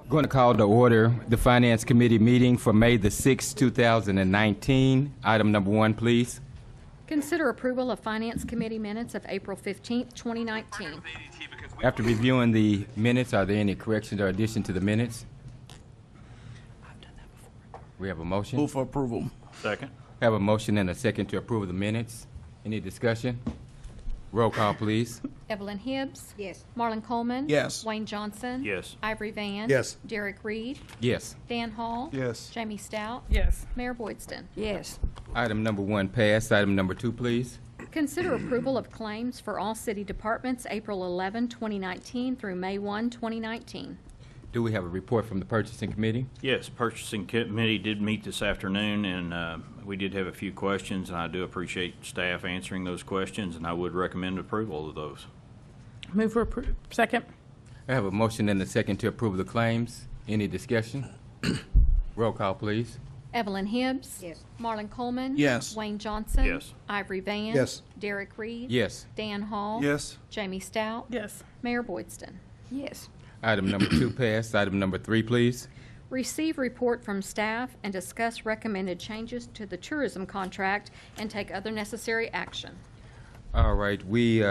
Going to call to order the Finance Committee meeting for May the 6th, 2019. Item number 1, please. Consider approval of Finance Committee minutes of April 15th, 2019. After reviewing the minutes, are there any corrections or additions to the minutes? We have a motion. Move for approval. Second. Have a motion and a second to approve the minutes. Any discussion? Roll call, please. Evelyn Hibbs. Yes. Marlon Coleman. Yes. Wayne Johnson. Yes. Ivory Van. Yes. Derek Reed. Yes. Dan Hall. Yes. Jamie Stout. Yes. Mayor Boydston. Yes. Item number 1 passed. Item number 2, please. Consider approval of claims for all city departments April 11, 2019 through May 1, 2019. Do we have a report from the Purchasing Committee? Yes, Purchasing Committee did meet this afternoon, and we did have a few questions, and I do appreciate staff answering those questions, and I would recommend approval of those. Move for approval. Second. I have a motion and a second to approve the claims. Any discussion? Roll call, please. Evelyn Hibbs. Yes. Marlon Coleman. Yes. Wayne Johnson. Yes. Ivory Van. Yes. Derek Reed. Yes. Dan Hall. Yes. Jamie Stout. Yes. Mayor Boydston. Yes. Item number 2 passed. Item number 3, please. Receive report from staff and discuss recommended changes to the tourism contract and take other necessary action. All right, we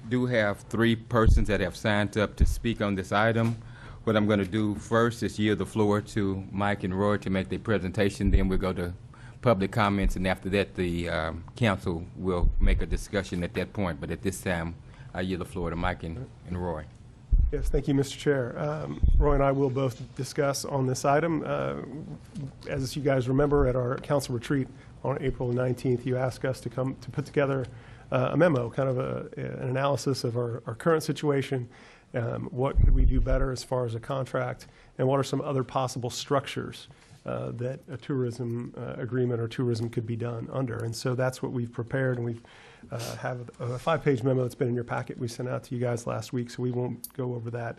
do have 3 persons that have signed up to speak on this item. What I'm going to do first is yield the floor to Mike and Roy to make their presentation. Then we'll go to public comments, and after that, the council will make a discussion at that point. But at this time, I yield the floor to Mike and Roy. Yes, thank you, Mr. Chair. Roy and I will both discuss on this item. As you guys remember, at our council retreat on April 19th, you asked us to come to put together a memo, kind of an analysis of our current situation, what could we do better as far as a contract, and what are some other possible structures that a tourism agreement or tourism could be done under. And so that's what we've prepared, and we've have a 5-page memo that's been in your packet we sent out to you guys last week, so we won't go over that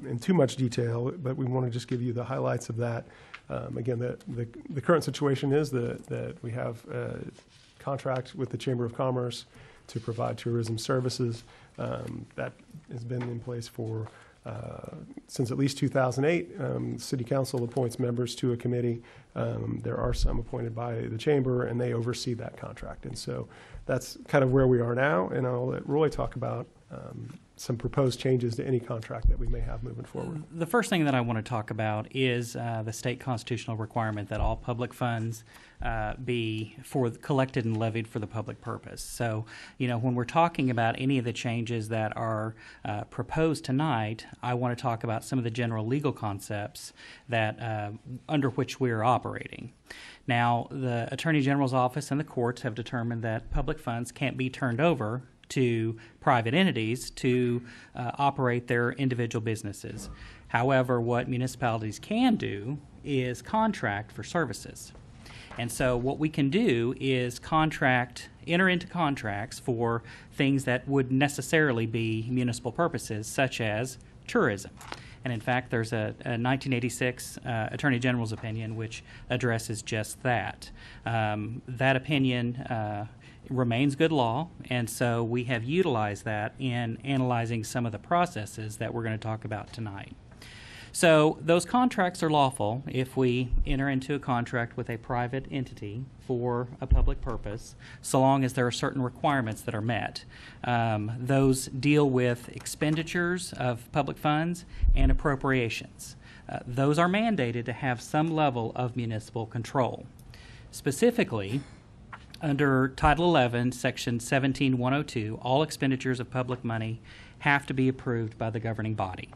in too much detail, but we want to just give you the highlights of that. Again, the current situation is that we have a contract with the Chamber of Commerce to provide tourism services. That has been in place for since at least 2008. City Council appoints members to a committee. There are some appointed by the Chamber, and they oversee that contract. And so that's kind of where we are now, and I'll let Roy talk about some proposed changes to any contract that we may have moving forward. The first thing that I want to talk about is the state constitutional requirement that all public funds be collected and levied for the public purpose. So, when we're talking about any of the changes that are proposed tonight, I want to talk about some of the general legal concepts that under which we are operating. Now, the Attorney General's office and the courts have determined that public funds can't be turned over to private entities to operate their individual businesses. However, what municipalities can do is contract for services. And so what we can do is enter into contracts for things that would necessarily be municipal purposes, such as tourism. And in fact, there's a 1986 Attorney General's opinion which addresses just that. That opinion remains good law, and so we have utilized that in analyzing some of the processes that we're going to talk about tonight. So those contracts are lawful if we enter into a contract with a private entity for a public purpose, so long as there are certain requirements that are met. Those deal with expenditures of public funds and appropriations. Those are mandated to have some level of municipal control. Specifically, under Title 11, Section 17102, all expenditures of public money have to be approved by the governing body.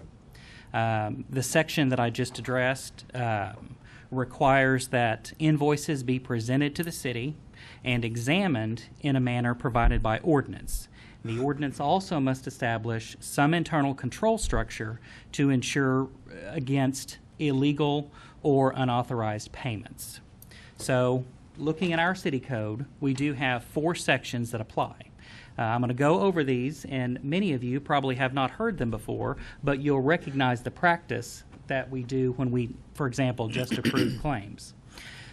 The section that I just addressed requires that invoices be presented to the city and examined in a manner provided by ordinance. The ordinance also must establish some internal control structure to ensure against illegal or unauthorized payments. So, looking at our city code, we do have 4 sections that apply. I'm going to go over these, and many of you probably have not heard them before, but you'll recognize the practice that we do when we, for example, just approve claims.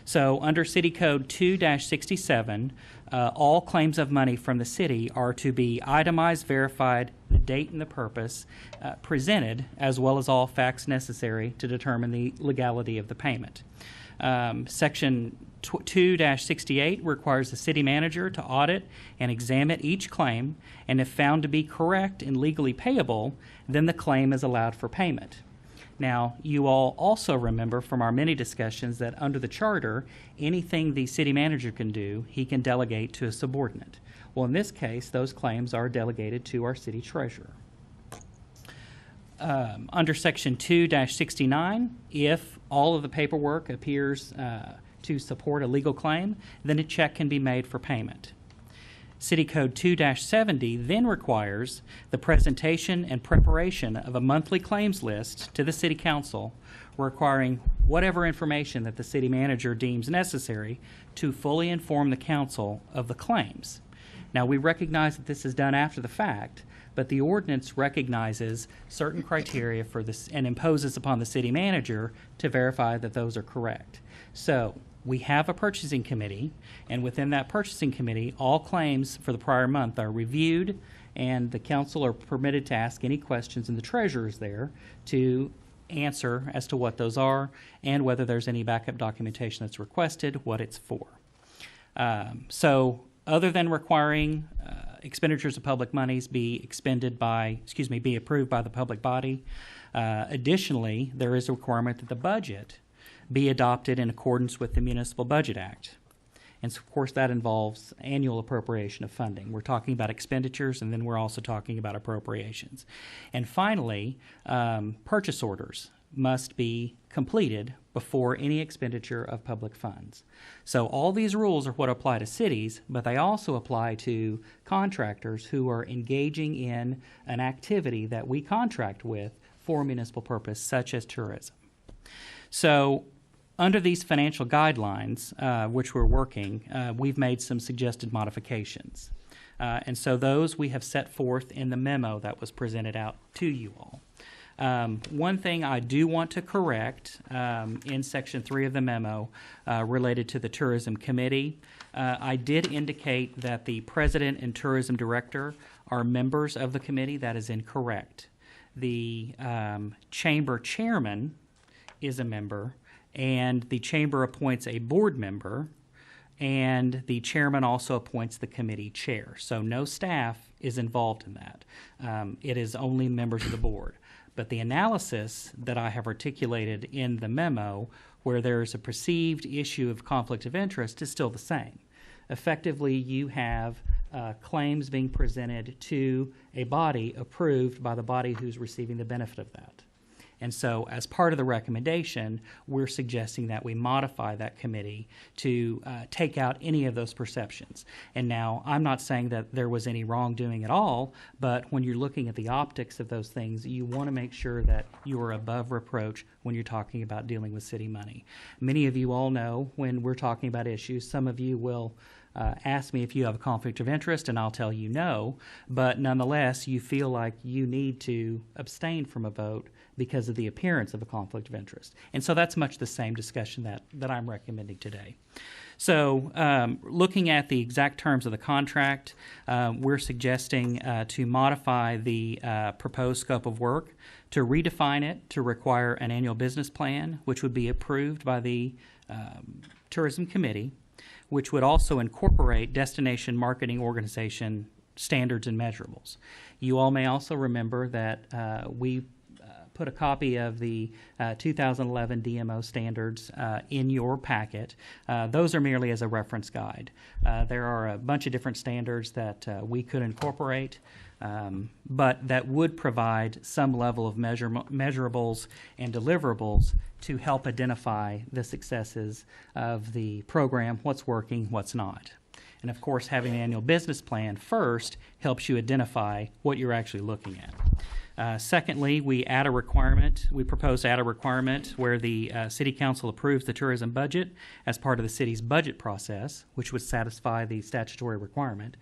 So under City Code 2-67, all claims of money from the city are to be itemized, verified, the date and the purpose presented, as well as all facts necessary to determine the legality of the payment. Section 2-68 requires the city manager to audit and examine each claim, and if found to be correct and legally payable, then the claim is allowed for payment. Now, you all also remember from our many discussions that under the charter, anything the city manager can do, he can delegate to a subordinate. Well, in this case, those claims are delegated to our city treasurer. Under Section 2-69, if all of the paperwork appears to support a legal claim, then a check can be made for payment. City Code 2-70 then requires the presentation and preparation of a monthly claims list to the City Council, requiring whatever information that the city manager deems necessary to fully inform the council of the claims. Now, we recognize that this is done after the fact, but the ordinance recognizes certain criteria for this and imposes upon the city manager to verify that those are correct. So, we have a purchasing committee, and within that purchasing committee, all claims for the prior month are reviewed, and the council are permitted to ask any questions, and the treasurer is there to answer as to what those are and whether there's any backup documentation that's requested, what it's for. So, other than requiring expenditures of public monies be approved by the public body, additionally, there is a requirement that the budget be adopted in accordance with the Municipal Budget Act. And so, of course, that involves annual appropriation of funding. We're talking about expenditures, and then we're also talking about appropriations. And finally, purchase orders must be completed before any expenditure of public funds. So all these rules are what apply to cities, but they also apply to contractors who are engaging in an activity that we contract with for a municipal purpose, such as tourism. So under these financial guidelines, which we're working, we've made some suggested modifications. And so those we have set forth in the memo that was presented out to you all. One thing I do want to correct in Section 3 of the memo related to the Tourism Committee, I did indicate that the President and Tourism Director are members of the committee. That is incorrect. The Chamber Chairman is a member, and the Chamber appoints a board member, and the chairman also appoints the committee chair. So no staff is involved in that. It is only members of the board. But the analysis that I have articulated in the memo, where there is a perceived issue of conflict of interest, is still the same. Effectively, you have claims being presented to a body approved by the body who's receiving the benefit of that. And so, as part of the recommendation, we're suggesting that we modify that committee to take out any of those perceptions. And now, I'm not saying that there was any wrongdoing at all, but when you're looking at the optics of those things, you want to make sure that you are above reproach when you're talking about dealing with city money. Many of you all know when we're talking about issues, some of you will ask me if you have a conflict of interest, and I'll tell you no, but nonetheless, you feel like you need to abstain from a vote because of the appearance of a conflict of interest. And so that's much the same discussion that I'm recommending today. So looking at the exact terms of the contract, we're suggesting to modify the proposed scope of work, to redefine it to require an annual business plan, which would be approved by the Tourism Committee, which would also incorporate destination marketing organization standards and measurables. You all may also remember that we put a copy of the 2011 DMO standards in your packet. Those are merely as a reference guide. There are a bunch of different standards that we could incorporate, but that would provide some level of measurables and deliverables to help identify the successes of the program, what's working, what's not. And of course, having an annual business plan first helps you identify what you're actually looking at. Secondly, we propose to add a requirement where the City Council approves the tourism budget as part of the city's budget process, which would satisfy the statutory requirement.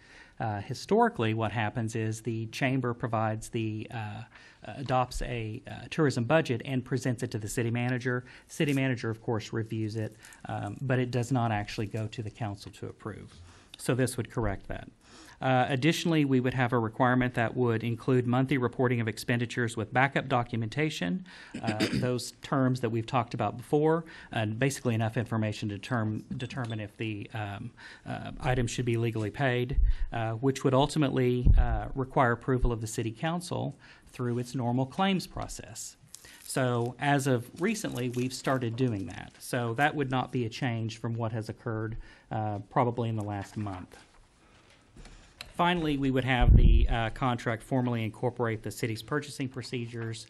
Historically, what happens is the Chamber adopts a tourism budget and presents it to the city manager. City manager, of course, reviews it, but it does not actually go to the council to approve. So this would correct that. Additionally, we would have a requirement that would include monthly reporting of expenditures with backup documentation, those terms that we've talked about before, and basically enough information to determine if the item should be legally paid, which would ultimately require approval of the City Council through its normal claims process. So as of recently, we've started doing that. So that would not be a change from what has occurred probably in the last month. Finally, we would have the contract formally incorporate the city's purchasing procedures,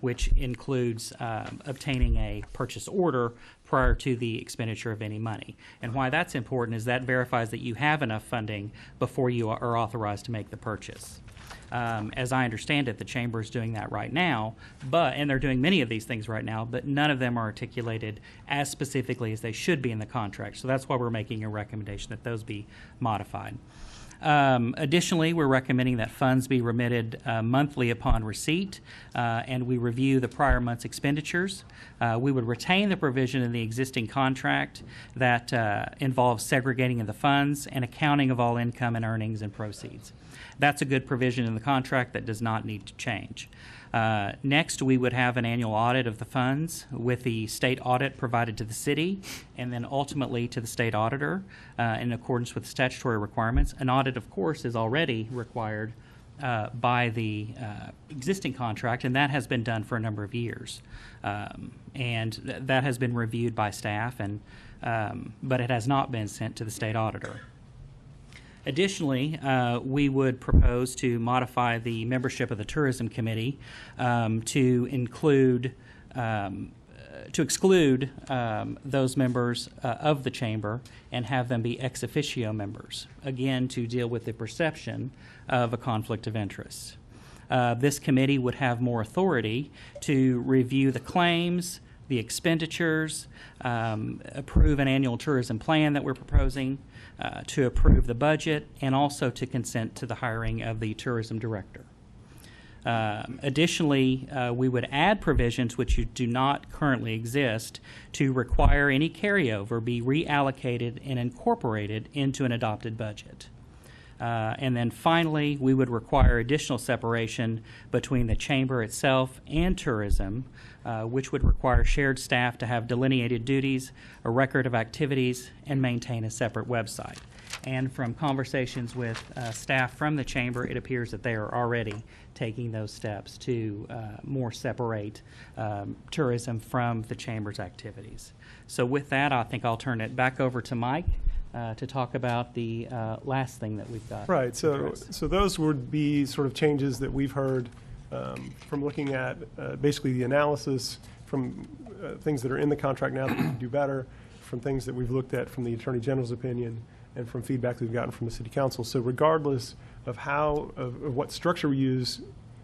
which includes obtaining a purchase order prior to the expenditure of any money. And why that's important is that verifies that you have enough funding before you are authorized to make the purchase. As I understand it, the Chamber is doing that right now, and they're doing many of these things right now, but none of them are articulated as specifically as they should be in the contract. So that's why we're making a recommendation that those be modified. Additionally, we're recommending that funds be remitted monthly upon receipt, and we review the prior month's expenditures. We would retain the provision in the existing contract that involves segregating of the funds and accounting of all income and earnings and proceeds. That's a good provision in the contract that does not need to change. Next, we would have an annual audit of the funds with the state audit provided to the city and then ultimately to the state auditor in accordance with statutory requirements. An audit, of course, is already required by the existing contract, and that has been done for a number of years. And that has been reviewed by staff, but it has not been sent to the state auditor. Additionally, we would propose to modify the membership of the Tourism Committee to exclude those members of the Chamber and have them be ex officio members, again, to deal with the perception of a conflict of interest. This committee would have more authority to review the claims, the expenditures, approve an annual tourism plan that we're proposing, to approve the budget, and also to consent to the hiring of the tourism director. Additionally, we would add provisions which do not currently exist to require any carryover be reallocated and incorporated into an adopted budget. And then finally, we would require additional separation between the Chamber itself and tourism, which would require shared staff to have delineated duties, a record of activities, and maintain a separate website. And from conversations with staff from the Chamber, it appears that they are already taking those steps to more separate tourism from the Chamber's activities. So with that, I think I'll turn it back over to Mike to talk about the last thing that we've got. Right, so those would be sort of changes that we've heard from looking at basically the analysis from things that are in the contract now that we can do better, from things that we've looked at from the Attorney General's opinion, and from feedback that we've gotten from the City Council. So regardless of of what structure we use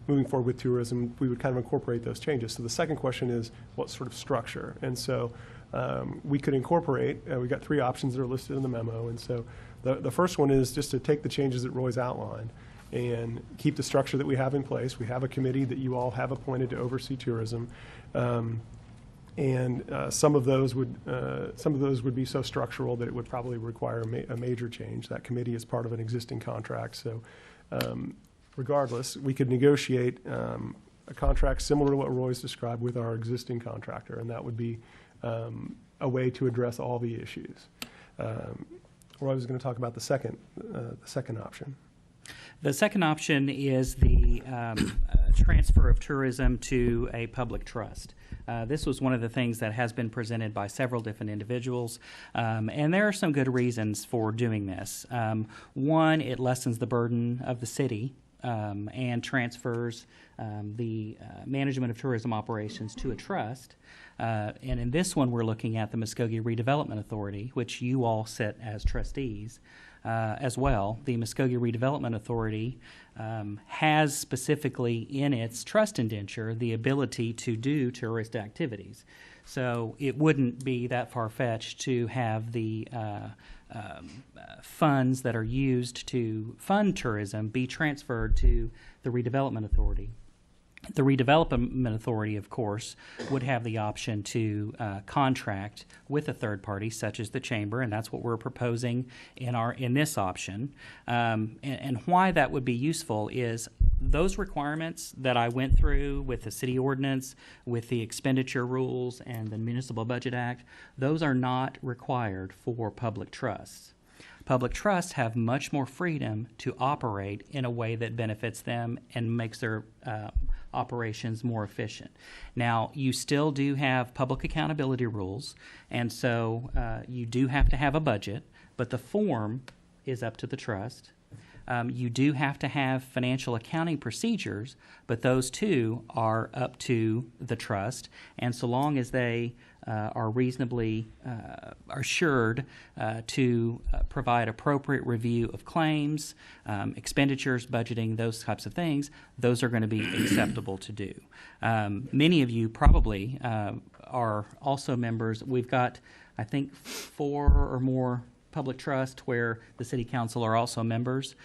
moving forward with tourism, we would kind of incorporate those changes. So the second question is, what sort of structure? And so we could incorporate, we've got three options that are listed in the memo. And so the first one is just to take the changes that Roy's outlined and keep the structure that we have in place. We have a committee that you all have appointed to oversee tourism. And some of those would be so structural that it would probably require a major change. That committee is part of an existing contract. So regardless, we could negotiate a contract similar to what Roy's described with our existing contractor, and that would be a way to address all the issues. Roy was going to talk about the second option. The second option is the transfer of tourism to a public trust. This was one of the things that has been presented by several different individuals, and there are some good reasons for doing this. One, it lessens the burden of the city and transfers the management of tourism operations to a trust. And in this one, we're looking at the Muskogee Redevelopment Authority, which you all sit as trustees as well. The Muskogee Redevelopment Authority has specifically in its trust indenture the ability to do tourist activities. So it wouldn't be that far-fetched to have the funds that are used to fund tourism be transferred to the Redevelopment Authority. The redevelopment authority, of course, would have the option to contract with a third party, such as the chamber, and that's what we're proposing in this option. And why that would be useful is those requirements that I went through with the city ordinance, with the expenditure rules, and the Municipal Budget Act. Those are not required for public trusts. Public trusts have much more freedom to operate in a way that benefits them and makes their operations more efficient. Now, you still do have public accountability rules, and so you do have to have a budget, but the form is up to the trust. You do have to have financial accounting procedures, but those too are up to the trust, and so long as they are reasonably assured to provide appropriate review of claims, expenditures, budgeting, those types of things, those are going to be acceptable to do. Many of you probably are also members. We've got, I think, 4 or more public trust where the city council are also members.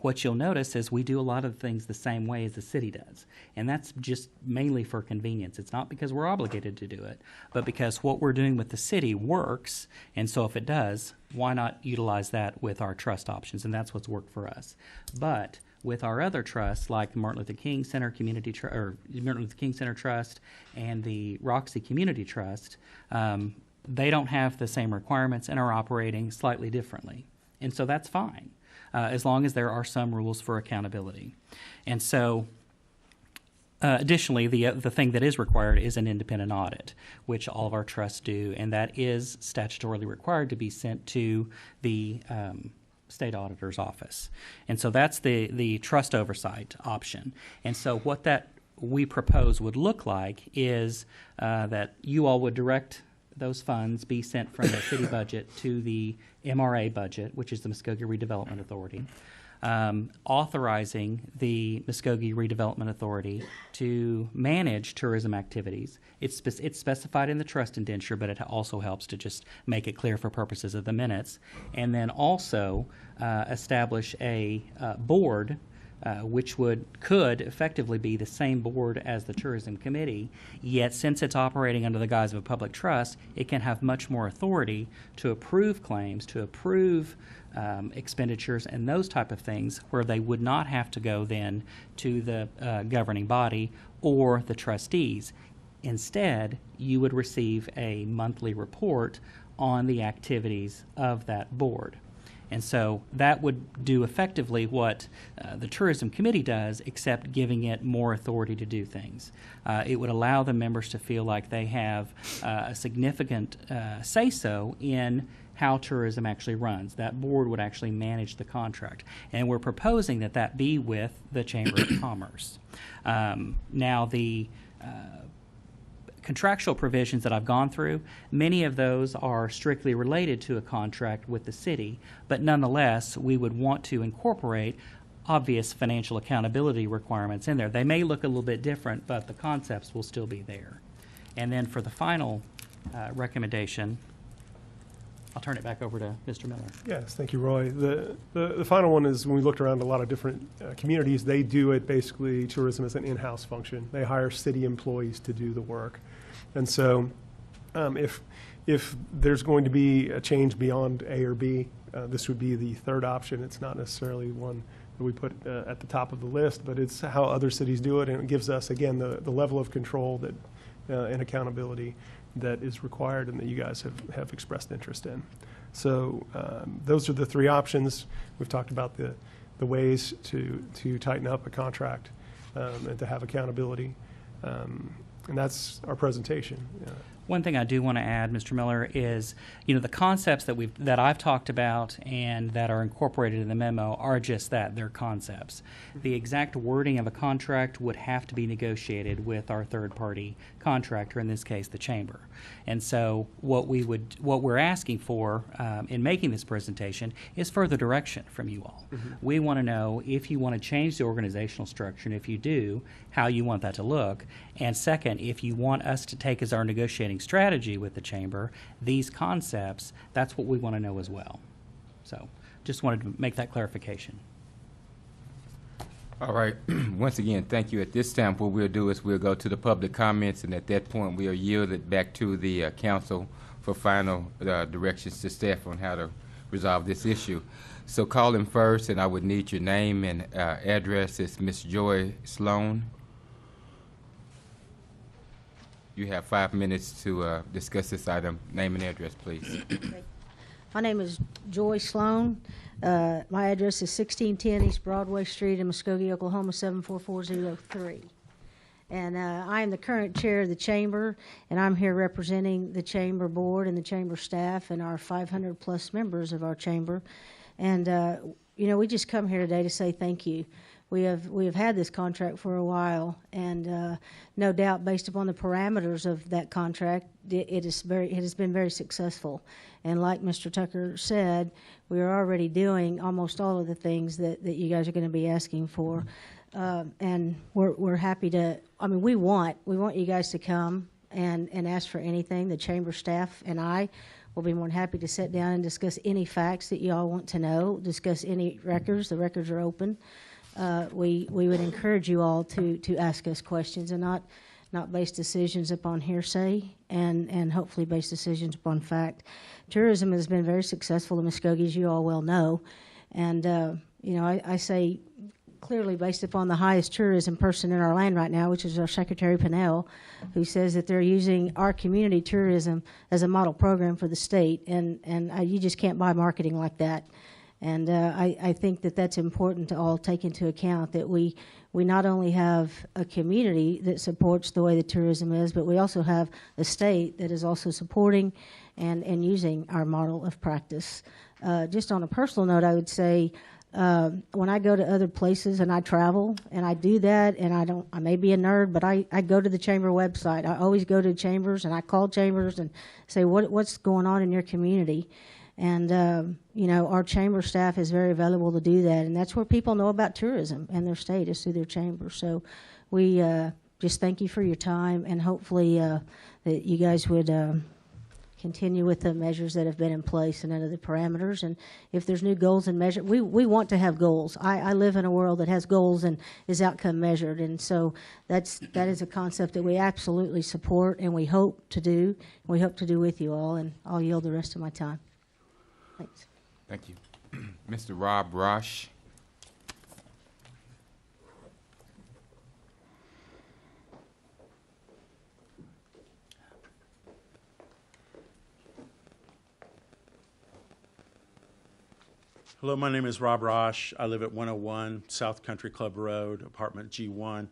What you'll notice is we do a lot of things the same way as the city does, and that's just mainly for convenience. It's not because we're obligated to do it, but because what we're doing with the city works, and so if it does, why not utilize that with our trust options? And that's what's worked for us. But with our other trusts, like the Martin Luther King Center Martin Luther King Center Trust and the Roxy Community Trust, they don't have the same requirements and are operating slightly differently. And so that's fine, as long as there are some rules for accountability. And so, additionally, the thing that is required is an independent audit, which all of our trusts do, and that is statutorily required to be sent to the state auditor's office. And so that's the trust oversight option. And so what that we propose would look like is that you all would direct those funds be sent from the city budget to the MRA budget, which is the Muskogee Redevelopment Authority, authorizing the Muskogee Redevelopment Authority to manage tourism activities. It's specified in the trust indenture, but it also helps to just make it clear for purposes of the minutes. And then also establish a board which could effectively be the same board as the tourism committee, yet since it's operating under the guise of a public trust, it can have much more authority to approve claims, to approve expenditures and those type of things, where they would not have to go then to the governing body or the trustees. Instead, you would receive a monthly report on the activities of that board. And so that would do effectively what the Tourism Committee does, except giving it more authority to do things. It would allow the members to feel like they have a significant say-so in how tourism actually runs. That board would actually manage the contract. And we're proposing that that be with the Chamber of Commerce. Now, the contractual provisions that I've gone through, many of those are strictly related to a contract with the city, but nonetheless, we would want to incorporate obvious financial accountability requirements in there. They may look a little bit different, but the concepts will still be there. And then for the final recommendation, I'll turn it back over to Mr. Miller. Yes, thank you, Roy. The final one is, when we looked around a lot of different communities, they do it basically, tourism as an in-house function. They hire city employees to do the work. And so if there's going to be a change beyond A or B, this would be the third option. It's not necessarily one that we put at the top of the list, but it's how other cities do it, and it gives us, again, the level of control that and accountability that is required and that you guys have expressed interest in. So those are the three options. We've talked about the ways to tighten up a contract and to have accountability. And that's our presentation. One thing I do want to add, Mr. Miller, is the concepts that I've talked about and that are incorporated in the memo are just that. They're concepts. The exact wording of a contract would have to be negotiated with our third-party contractor, in this case, the chamber. And so what we're asking for in making this presentation is further direction from you all. Mm-hmm. We want to know if you want to change the organizational structure, and if you do, how you want that to look. And second, if you want us to take as our negotiating strategy with the chamber these concepts, that's what we want to know as well. So just wanted to make that clarification. All right. Once again, thank you. At this time, what we'll do is we'll go to the public comments, and at that point, we'll yield it back to the council for final directions to staff on how to resolve this issue. So calling first, and I would need your name and address. It's Ms. Joy Sloan. You have 5 minutes to discuss this item. Name and address, please. My name is Joy Sloan. My address is 1610 East Broadway Street in Muskogee, Oklahoma, 74403. And I am the current chair of the chamber, and I'm here representing the chamber board and the chamber staff and our 500-plus members of our chamber. And, you know, we just come here today to say thank you. We have had this contract for a while, and no doubt, based upon the parameters of that contract, it has been very successful. And like Mr. Tucker said, we are already doing almost all of the things that you guys are going to be asking for, and we're happy to. I mean, we want you guys to come and ask for anything. The chamber staff and I will be more than happy to sit down and discuss any facts that you all want to know. Discuss any records. The records are open. We would encourage you all to ask us questions and not base decisions upon hearsay and hopefully base decisions upon fact. Tourism has been very successful in Muskogee, as you all well know, and you know, I say clearly based upon the highest tourism person in our land right now, which is our Secretary Pinnell, who says that they're using our community tourism as a model program for the state, and you just can't buy marketing like that. And I think that that's important to all take into account, that we not only have a community that supports the way the tourism is, but we also have a state that is also supporting and using our model of practice. Just on a personal note, I would say when I go to other places and I travel, and I do that, and I may be a nerd, but I go to the chamber website. I always go to chambers, and I call chambers and say, what's going on in your community? And, you know, our chamber staff is very available to do that. And that's where people know about tourism and their state, is through their chamber. So we just thank you for your time, and hopefully that you guys would continue with the measures that have been in place and under the parameters. And if there's new goals and measures, we want to have goals. I live in a world that has goals and is outcome measured. And so that is a concept that we absolutely support, and we hope to do. We hope to do with you all. And I'll yield the rest of my time. Thanks. Thank you. Mr. Rob Rosh. Hello, my name is Rob Rosh. I live at 101 South Country Club Road, apartment G1.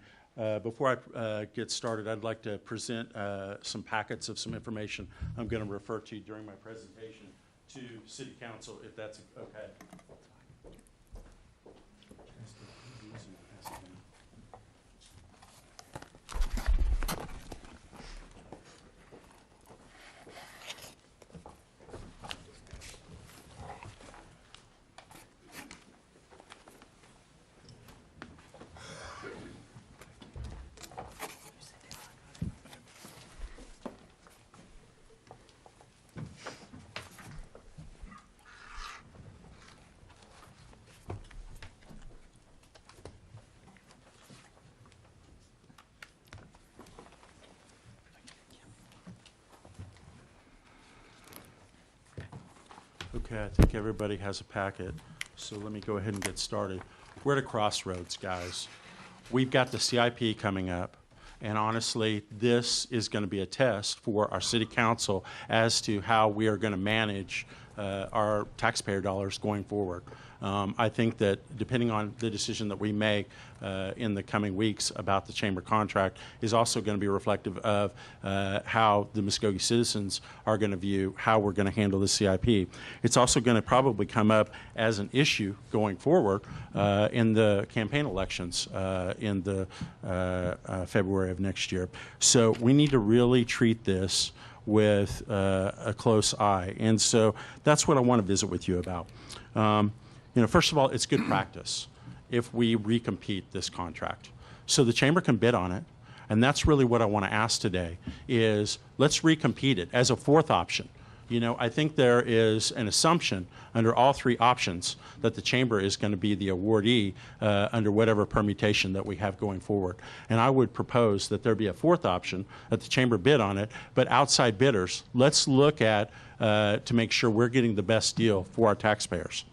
Before I get started, I'd like to present some packets of some information I'm going to refer to during my presentation to City Council, if that's okay. Okay, I think everybody has a packet, so let me go ahead and get started. We're at a crossroads, guys. We've got the CIP coming up, and honestly, this is going to be a test for our city council as to how we are going to manage our taxpayer dollars going forward. I think that depending on the decision that we make in the coming weeks about the chamber contract is also going to be reflective of how the Muskogee citizens are going to view how we're going to handle the CIP. It's also going to probably come up as an issue going forward in the campaign elections in the February of next year. So we need to really treat this with a close eye. And so that's what I want to visit with you about. You know, first of all, it's good practice if we recompete this contract. So the chamber can bid on it, and that's really what I want to ask today is let's recompete it as a fourth option. I think there is an assumption under all three options that the chamber is going to be the awardee under whatever permutation that we have going forward. And I would propose that there be a fourth option, that the chamber bid on it, but outside bidders. Let's look at to make sure we're getting the best deal for our taxpayers.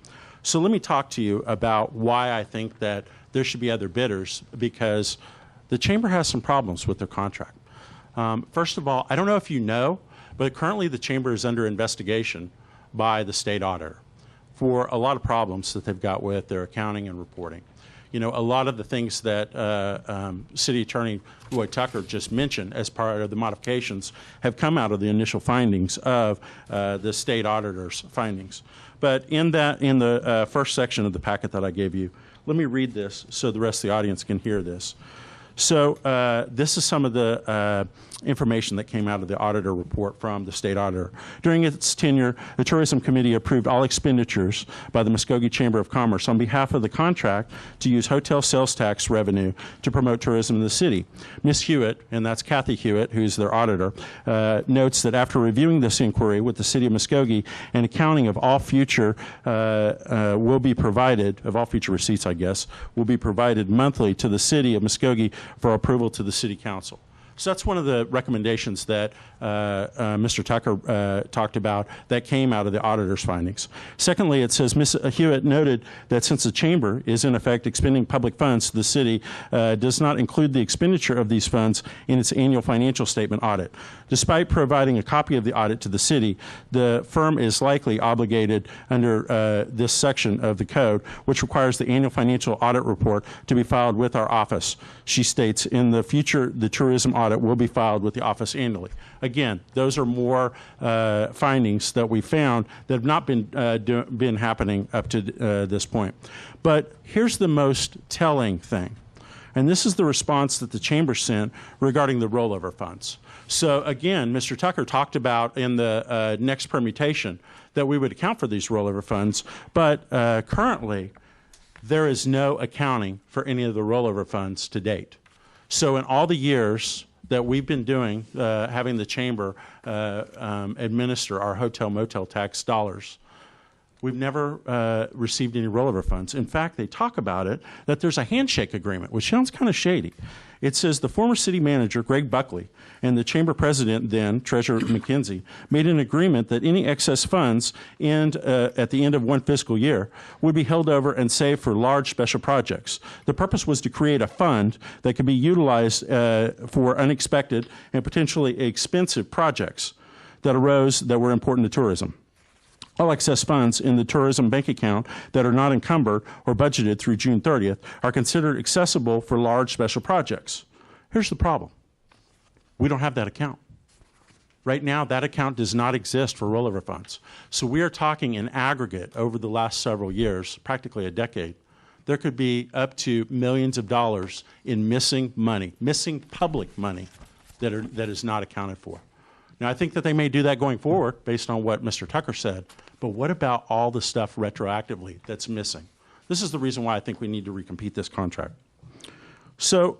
So let me talk to you about why I think that there should be other bidders, because the chamber has some problems with their contract. First of all, I don't know if you know, but currently the chamber is under investigation by the state auditor for a lot of problems that they've got with their accounting and reporting. A lot of the things that City Attorney Lloyd Tucker just mentioned as part of the modifications have come out of the initial findings of the state auditor's findings. But in the first section of the packet that I gave you, let me read this so the rest of the audience can hear this. So this is some of the information that came out of the auditor report from the state auditor. During its tenure, the Tourism Committee approved all expenditures by the Muskogee Chamber of Commerce on behalf of the contract to use hotel sales tax revenue to promote tourism in the city. Ms. Hewitt, and that's Kathy Hewitt, who's their auditor, notes that after reviewing this inquiry with the City of Muskogee, an accounting of all future will be provided, of all future receipts, I guess, will be provided monthly to the City of Muskogee for approval to the City Council. So that's one of the recommendations that Mr. Tucker talked about that came out of the auditor's findings. Secondly, it says Ms. Hewitt noted that since the chamber is in effect expending public funds, the city does not include the expenditure of these funds in its annual financial statement audit. Despite providing a copy of the audit to the city, the firm is likely obligated under this section of the code, which requires the annual financial audit report to be filed with our office. She states, in the future, the tourism audit will be filed with the office annually. Again, those are more findings that we found that have not been happening up to this point. But here's the most telling thing, and this is the response that the chamber sent regarding the rollover funds. So again, Mr. Tucker talked about in the next permutation that we would account for these rollover funds, but currently there is no accounting for any of the rollover funds to date. So in all the years that we've been doing, having the chamber administer our hotel motel tax dollars, we've never received any rollover funds. In fact, they talk about it, that there's a handshake agreement, which sounds kind of shady. It says the former city manager, Greg Buckley, and the chamber president then, Treasurer McKenzie, made an agreement that any excess funds at the end of one fiscal year would be held over and saved for large special projects. The purpose was to create a fund that could be utilized for unexpected and potentially expensive projects that arose that were important to tourism. All excess funds in the tourism bank account that are not encumbered or budgeted through June 30th are considered accessible for large special projects. Here's the problem. We don't have that account. Right now, that account does not exist for rollover funds. So we are talking in aggregate over the last several years, practically a decade, there could be up to millions of dollars in missing money, missing public money that is not accounted for. Now, I think that they may do that going forward based on what Mr. Tucker said, but what about all the stuff retroactively that's missing? This is the reason why I think we need to recompete this contract. So,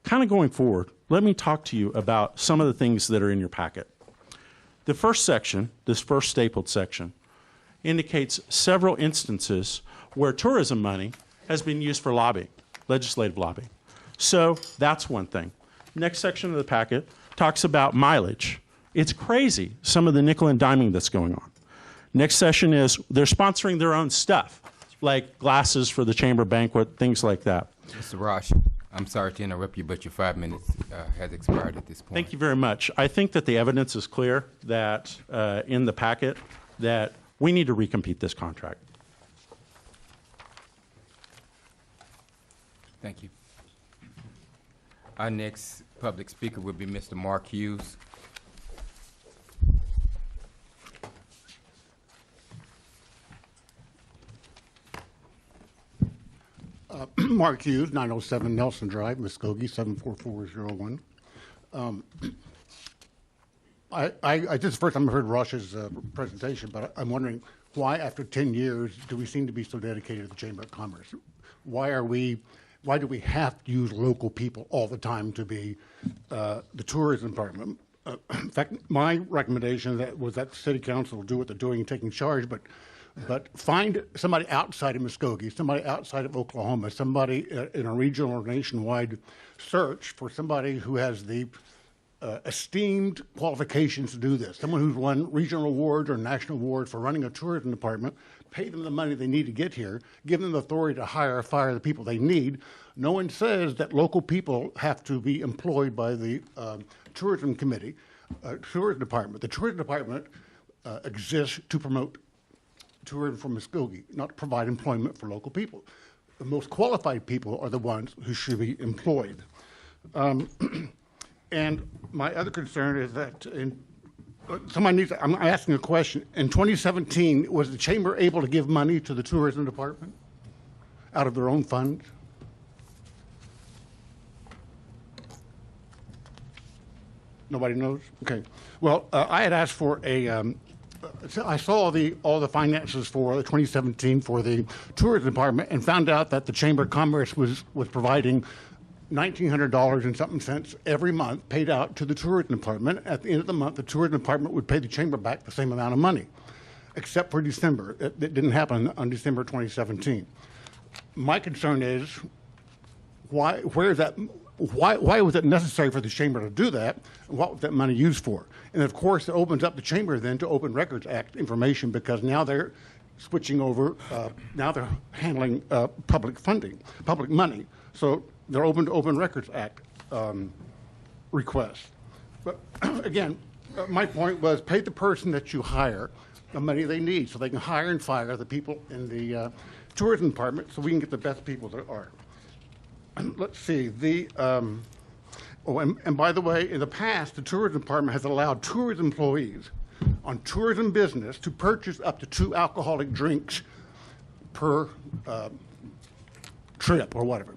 kind of going forward, let me talk to you about some of the things that are in your packet. The first section, this first stapled section, indicates several instances where tourism money has been used for lobbying, legislative lobbying. So that's one thing. Next section of the packet talks about mileage. It's crazy, some of the nickel and diming that's going on. Next session is they're sponsoring their own stuff, like glasses for the chamber banquet, things like that. Mr. Rosh, I'm sorry to interrupt you, but your 5 minutes has expired at this point. Thank you very much. I think that the evidence is clear that in the packet that we need to recompete this contract. Thank you. Our next public speaker will be Mr. Mark Hughes. Mark Hughes, 907 Nelson Drive, Muskogee, 74401. This is the first time I've heard Rush's presentation, but I'm wondering why, after 10 years, do we seem to be so dedicated to the Chamber of Commerce? Why do we have to use local people all the time to be the tourism department? In fact, my recommendation was that the city council do what they're doing and taking charge, but find somebody outside of Muskogee, somebody outside of Oklahoma, somebody in a regional or nationwide search for somebody who has the esteemed qualifications to do this. Someone who's won regional award or national award for running a tourism department, pay them the money they need to get here, give them the authority to hire or fire the people they need. No one says that local people have to be employed by the tourism committee, tourism department. The tourism department exists to promote tourism for Muskogee, not to provide employment for local people. The most qualified people are the ones who should be employed. And my other concern is that I'm asking a question. In 2017, was the chamber able to give money to the tourism department out of their own funds? Nobody knows? Okay. Well, I had asked for I saw all the finances for 2017 for the tourism department and found out that the Chamber of Commerce was providing $1,900 and something cents every month paid out to the tourism department. At the end of the month, the tourism department would pay the chamber back the same amount of money, except for December. It didn't happen on December 2017. My concern is why was it necessary for the chamber to do that? What was that money used for? And of course, it opens up the chamber then to Open Records Act information, because now they're switching over, now they're handling public funding, public money. So they're open to Open Records Act requests. But again, my point was pay the person that you hire the money they need so they can hire and fire the people in the tourism department so we can get the best people there are. Let's see, and by the way, in the past, the tourism department has allowed tourism employees on tourism business to purchase up to 2 alcoholic drinks per trip or whatever.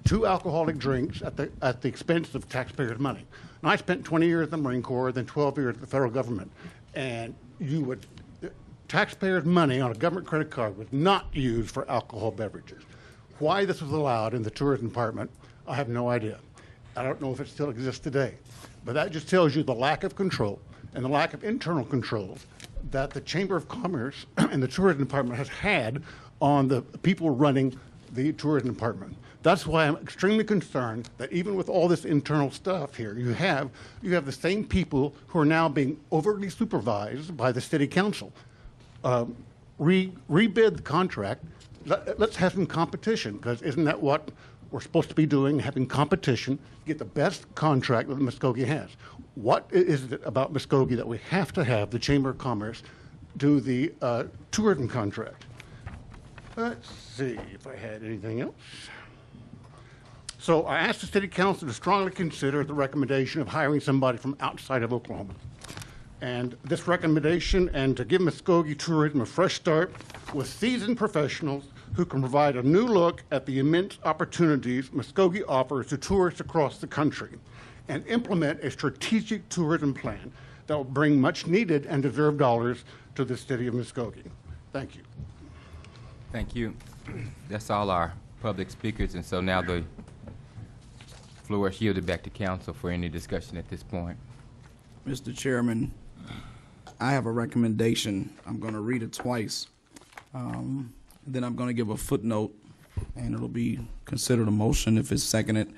2 alcoholic drinks at the expense of taxpayers' money. And I spent 20 years in the Marine Corps, then 12 years at the federal government, and taxpayers' money on a government credit card was not used for alcohol beverages. Why this was allowed in the tourism department, I have no idea. I don't know if it still exists today. But that just tells you the lack of control and the lack of internal controls that the Chamber of Commerce and the tourism department has had on the people running the tourism department. That's why I'm extremely concerned that even with all this internal stuff here, you have the same people who are now being overtly supervised by the city council. Rebid the contract. Let's have some competition, because isn't that what we're supposed to be doing, having competition, get the best contract that Muskogee has? What is it about Muskogee that we have to have the Chamber of Commerce do the tourism contract? Let's see if I had anything else. So I asked the city council to strongly consider the recommendation of hiring somebody from outside of Oklahoma. And this recommendation, and to give Muskogee tourism a fresh start with seasoned professionals who can provide a new look at the immense opportunities Muskogee offers to tourists across the country, and implement a strategic tourism plan that will bring much needed and deserved dollars to the city of Muskogee. Thank you. Thank you. That's all our public speakers, and so now the floor is yielded back to council for any discussion at this point. Mr. Chairman, I have a recommendation. I'm going to read it twice. Then I'm going to give a footnote, and it'll be considered a motion if it's seconded,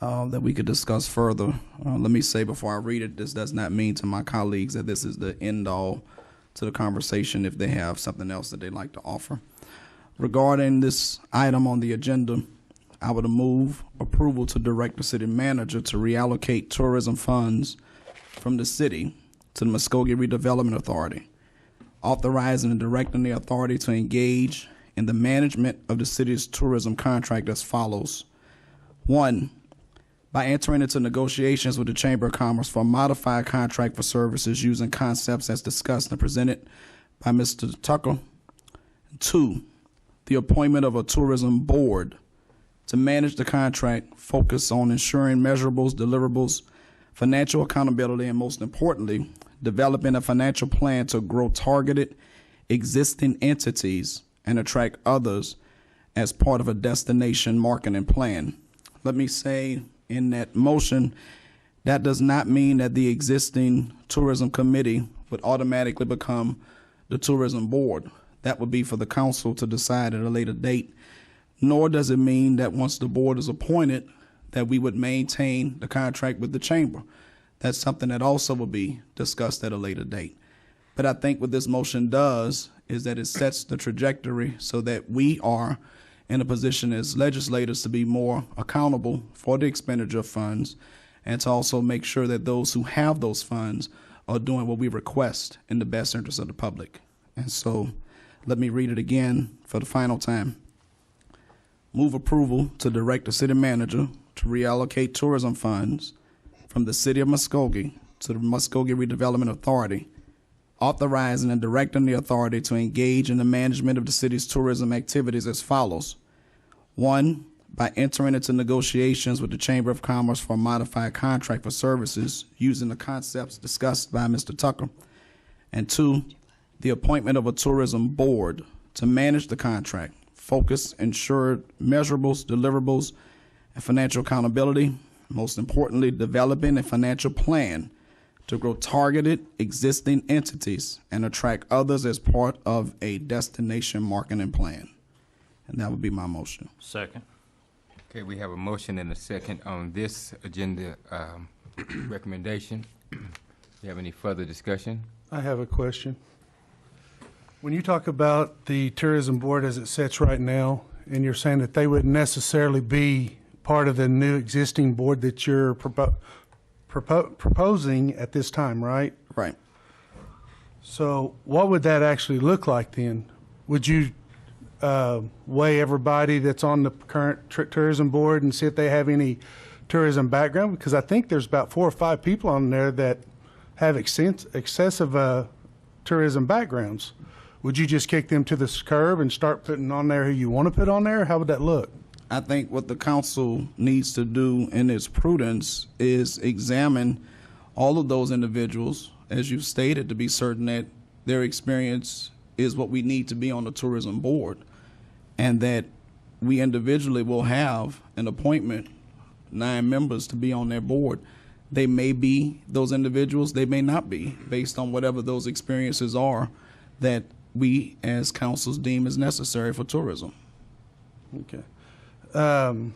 that we could discuss further. Let me say before I read it, this does not mean to my colleagues that this is the end all to the conversation if they have something else that they'd like to offer. Regarding this item on the agenda, I would move approval to direct the city manager to reallocate tourism funds from the city to the Muskogee Redevelopment Authority, authorizing and directing the authority to engage in the management of the city's tourism contract as follows. 1, by entering into negotiations with the Chamber of Commerce for a modified contract for services using concepts as discussed and presented by Mr. Tucker. 2, the appointment of a tourism board to manage the contract, focus on ensuring measurables, deliverables, financial accountability, and most importantly, developing a financial plan to grow targeted existing entities and attract others as part of a destination marketing plan. Let me say in that motion That does not mean that the existing tourism committee would automatically become the tourism board. That would be for the council to decide at a later date. Nor does it mean that once the board is appointed, that we would maintain the contract with the chamber. That's something that also will be discussed at a later date. But I think what this motion does is that it sets the trajectory so that we are in a position as legislators to be more accountable for the expenditure of funds, and to also make sure that those who have those funds are doing what we request in the best interest of the public. And so let me read it again for the final time. Move approval to direct the city manager to reallocate tourism funds from the city of Muskogee to the Muskogee Redevelopment Authority, authorizing and directing the authority to engage in the management of the city's tourism activities as follows. 1, by entering into negotiations with the Chamber of Commerce for a modified contract for services using the concepts discussed by Mr. Tucker. And 2, the appointment of a tourism board to manage the contract, focus, ensure measurables, deliverables, and financial accountability. Most importantly, developing a financial plan to grow targeted existing entities and attract others as part of a destination marketing plan. And that would be my motion. Second. Okay, we have a motion and a second on this agenda recommendation. Do you have any further discussion? I have a question. When you talk about the tourism board as it sits right now, and you're saying that they wouldn't necessarily be part of the new existing board that you're proposing at this time, right? Right. So what would that actually look like then? Would you weigh everybody that's on the current tourism board and see if they have any tourism background? Because I think there's about 4 or 5 people on there that have excessive tourism backgrounds. Would you just kick them to the curb and start putting on there who you want to put on there? How would that look? I think what the council needs to do in its prudence is examine all of those individuals, as you've stated, to be certain that their experience is what we need to be on the tourism board, and that we individually will have an appointment, 9 members to be on their board. They may be those individuals, they may not be, based on whatever those experiences are that we as councils deem as necessary for tourism. Okay. And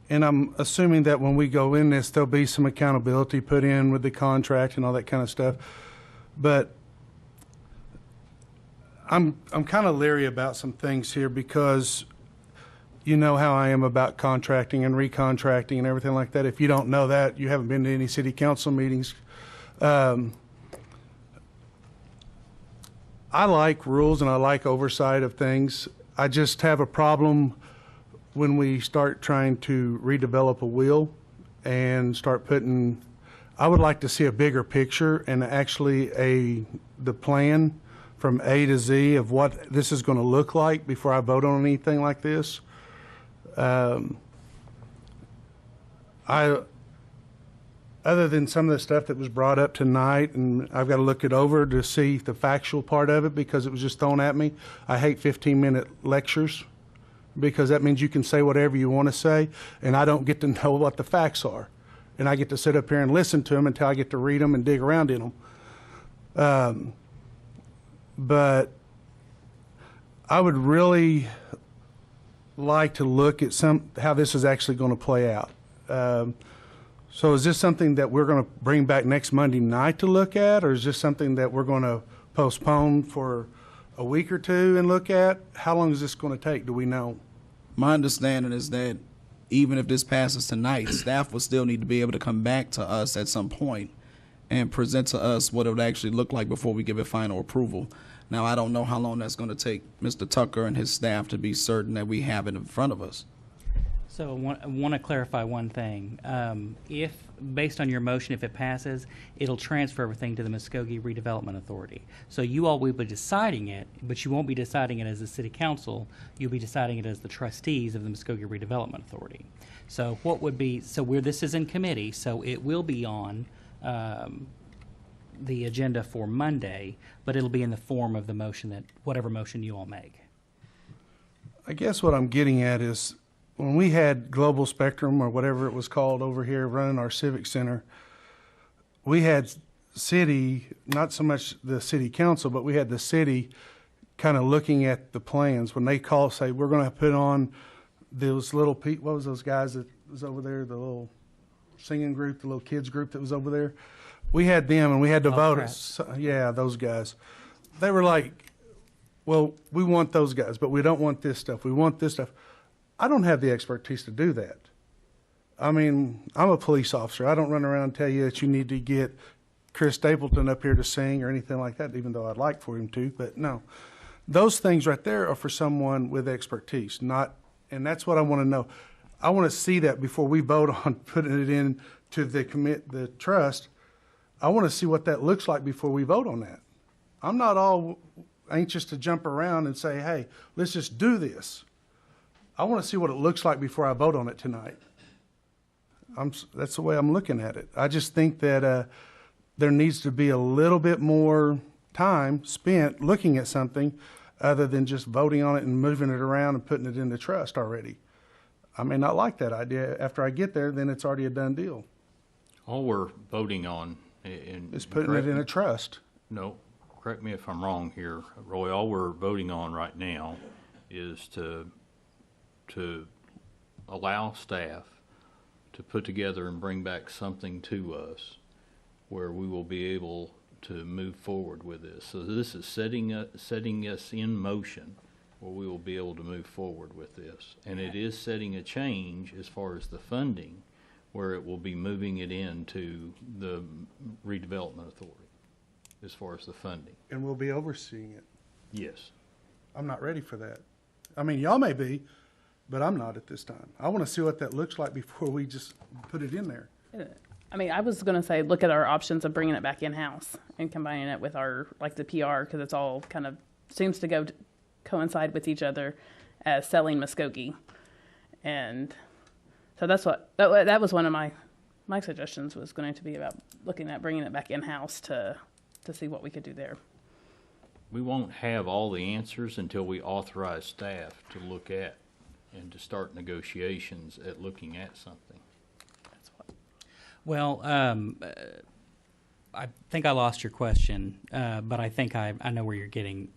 I'm assuming that when we go in this, there'll be some accountability put in with the contract and all that kind of stuff. But I'm kind of leery about some things here, because you know how I am about contracting and recontracting and everything like that. If you don't know that, you haven't been to any city council meetings. I like rules and I like oversight of things. I just have a problem when we start trying to redevelop a wheel and start putting, I would like to see a bigger picture and actually the plan from A to Z of what this is going to look like before I vote on anything like this. Other than some of the stuff that was brought up tonight, and I've got to look it over to see the factual part of it because it was just thrown at me. I hate 15-minute lectures, because that means you can say whatever you want to say, and I don't get to know what the facts are. And I get to sit up here and listen to them until I get to read them and dig around in them. But I would really like to look at how this is actually going to play out. So is this something that we're going to bring back next Monday night to look at, or is this something that we're going to postpone for a week or two and look at? How long is this going to take? Do we know? My understanding is that even if this passes tonight, staff will still need to be able to come back to us at some point and present to us what it would actually look like before we give it final approval. Now, I don't know how long that's going to take Mr. Tucker and his staff to be certain that we have it in front of us. So I want to clarify one thing. If, based on your motion, if it passes, it'll transfer everything to the Muskogee Redevelopment Authority. So you all will be deciding it, but you won't be deciding it as the City Council. You'll be deciding it as the trustees of the Muskogee Redevelopment Authority. So what would be, this is in committee, so it will be on the agenda for Monday, but it'll be in the form of the motion whatever motion you all make. I guess what I'm getting at is, when we had Global Spectrum, or whatever it was called, over here running our Civic Center, we had city, not so much the city council, but we had the city kind of looking at the plans. When they call, say, we're going to put on those little, what was those guys that was over there, the little singing group, the little kids group that was over there? We had them, and we had to vote. Yeah, those guys. They were like, well, we want those guys, but we don't want this stuff. We want this stuff. I don't have the expertise to do that. I mean, I'm a police officer. I don't run around and tell you that you need to get Chris Stapleton up here to sing or anything like that, even though I'd like for him to, but no. Those things right there are for someone with expertise, not, and that's what I want to know. I want to see that before we vote on putting it in to the trust. I want to see what that looks like before we vote on that. I'm not all anxious to jump around and say, hey, let's just do this. I want to see what it looks like before I vote on it tonight. That's the way I'm looking at it. I just think that there needs to be a little bit more time spent looking at something other than just voting on it and moving it around and putting it in the trust already. I may not like that idea. After I get there, then it's already a done deal. All we're voting on It's putting it in a trust. No, correct me if I'm wrong here, Roy. All we're voting on right now is to allow staff to put together and bring back something to us where we will be able to move forward with this. So this is setting us in motion where we will be able to move forward with this. And it is setting a change as far as the funding, where it will be moving it into the redevelopment authority as far as the funding. And we'll be overseeing it. Yes. I'm not ready for that. I mean, y'all may be, but I'm not at this time. I want to see what that looks like before we just put it in there. I mean, I was going to say, look at our options of bringing it back in-house and combining it with our, like the PR, because it's all kind of seems to coincide with each other as selling Muskogee. And so that's what, that was one of my suggestions was going to be about looking at bringing it back in-house to see what we could do there. We won't have all the answers until we authorize staff to look at and to start negotiations at looking at something. Well, I think I lost your question, but I think I know where you're getting.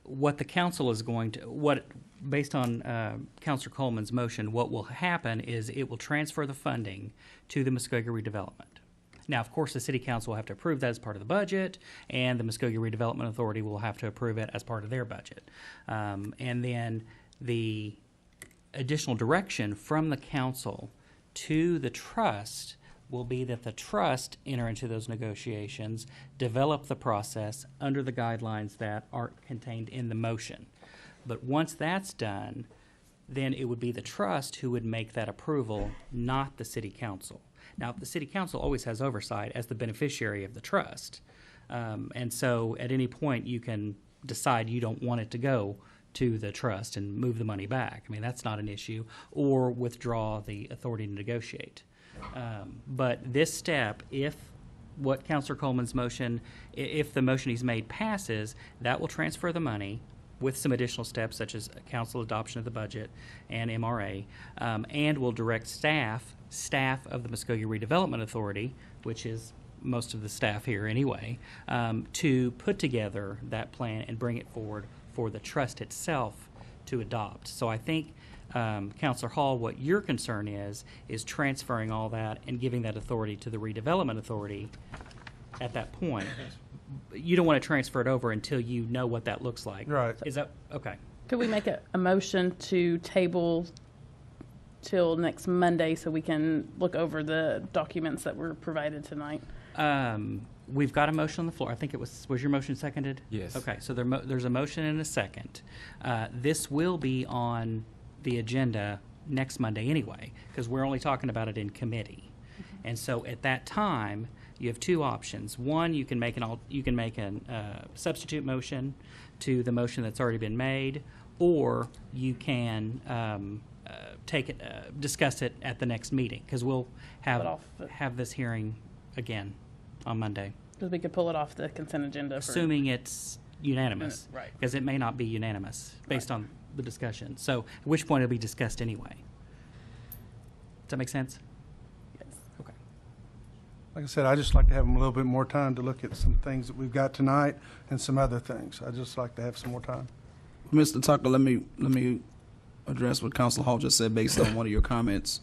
What the council is going to, based on Councilor Coleman's motion, what will happen is it will transfer the funding to the Muskogee redevelopment. Now, of course, the city council will have to approve that as part of the budget, and the Muskogee Redevelopment Authority will have to approve it as part of their budget. And then the additional direction from the council to the trust will be that the trust enter into those negotiations, develop the process under the guidelines that are contained in the motion. But once that's done, then it would be the trust who would make that approval, not the city council. Now, the city council always has oversight as the beneficiary of the trust. And so at any point, you can decide you don't want it to go to the trust and move the money back. I mean, that's not an issue, or withdraw the authority to negotiate. But this step, if what Councilor Coleman's motion, if the motion he's made passes, that will transfer the money with some additional steps such as council adoption of the budget and MRA, and will direct staff of the Muskogee Redevelopment Authority, which is most of the staff here anyway, to put together that plan and bring it forward for the trust itself to adopt. So I think, Councilor Hall, what your concern is transferring all that and giving that authority to the redevelopment authority at that point. You don't want to transfer it over until you know what that looks like. Right. Is that, okay. Could we make a motion to table till next Monday so we can look over the documents that were provided tonight? We've got a motion on the floor. I think was your motion seconded? Yes. Okay, so there's a motion and a second. This will be on the agenda next Monday anyway, because we're only talking about it in committee. And so at that time, you have two options. One, you can make a substitute motion to the motion that's already been made, or you can discuss it at the next meeting, because we'll have this hearing again on Monday. Because we could pull it off the consent agenda. Assuming it's unanimous. Right. Because it may not be unanimous based on the discussion. So at which point it'll be discussed anyway. Does that make sense? Yes. Okay. Like I said, I just like to have them a little bit more time to look at some things that we've got tonight and some other things. I just like to have some more time. Mr. Tucker, let me address what Council Hall just said based on one of your comments.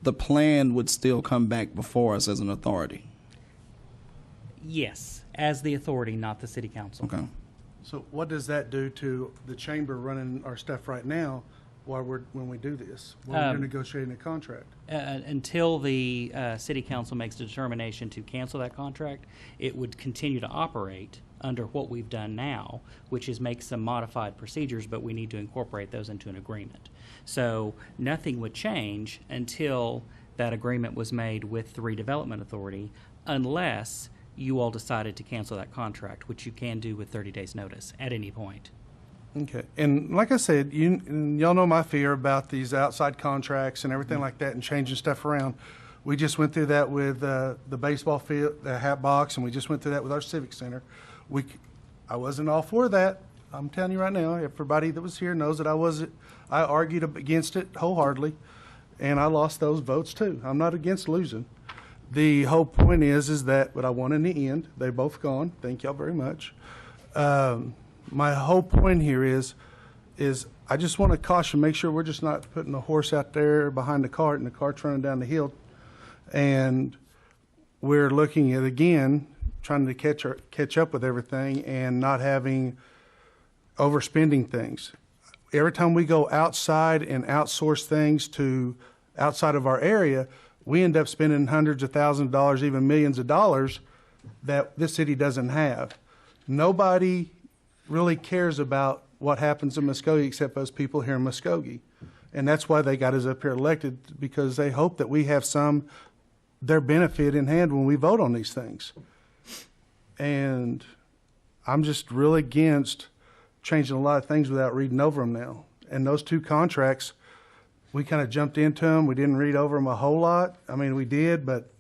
The plan would still come back before us as an authority. Yes, as the authority, not the city council. Okay. So what does that do to the chamber running our stuff right now when we do this? When we're negotiating a contract? Until the city council makes a determination to cancel that contract, it would continue to operate under what we've done now, which is make some modified procedures, but we need to incorporate those into an agreement. So nothing would change until that agreement was made with the redevelopment authority, unless you all decided to cancel that contract, which you can do with 30 days notice at any point. Okay. And like I said, y'all know my fear about these outside contracts and everything like that and changing stuff around. We just went through that with the baseball field, the hat box, and we just went through that with our civic center. I wasn't all for that. I'm telling you right now, everybody that was here knows that I argued against it wholeheartedly, and I lost those votes too. I'm not against losing. The whole point is that what I won in the end, they both gone. Thank y'all very much. My whole point here is I just want to caution, make sure we're just not putting the horse out there behind the cart and the cart's running down the hill. And we're looking at, again, trying to catch up with everything and not having overspending things. Every time we go outside and outsource things to outside of our area, we end up spending hundreds of thousands of dollars, even millions of dollars that this city doesn't have. Nobody really cares about what happens in Muskogee except those people here in Muskogee. And that's why they got us up here elected, because they hope that we have their benefit in hand when we vote on these things. And I'm just really against changing a lot of things without reading over them now. And those two contracts, we kind of jumped into them. We didn't read over them a whole lot. I mean, we did, but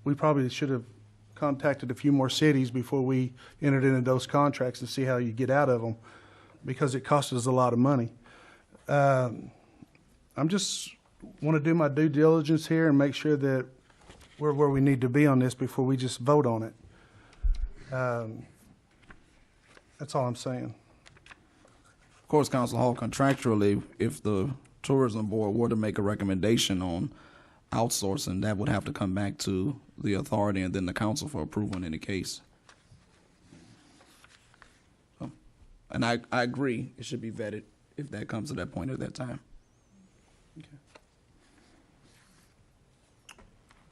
we probably should have contacted a few more cities before we entered into those contracts to see how you get out of them, because it cost us a lot of money. I'm just want to do my due diligence here and make sure that we're where we need to be on this before we just vote on it. That's all I'm saying. Of course, Council Hall, contractually, if the tourism board were to make a recommendation on outsourcing, that would have to come back to the authority and then the council for approval in any case. So, and I agree, it should be vetted if that comes to that point at that time. Okay.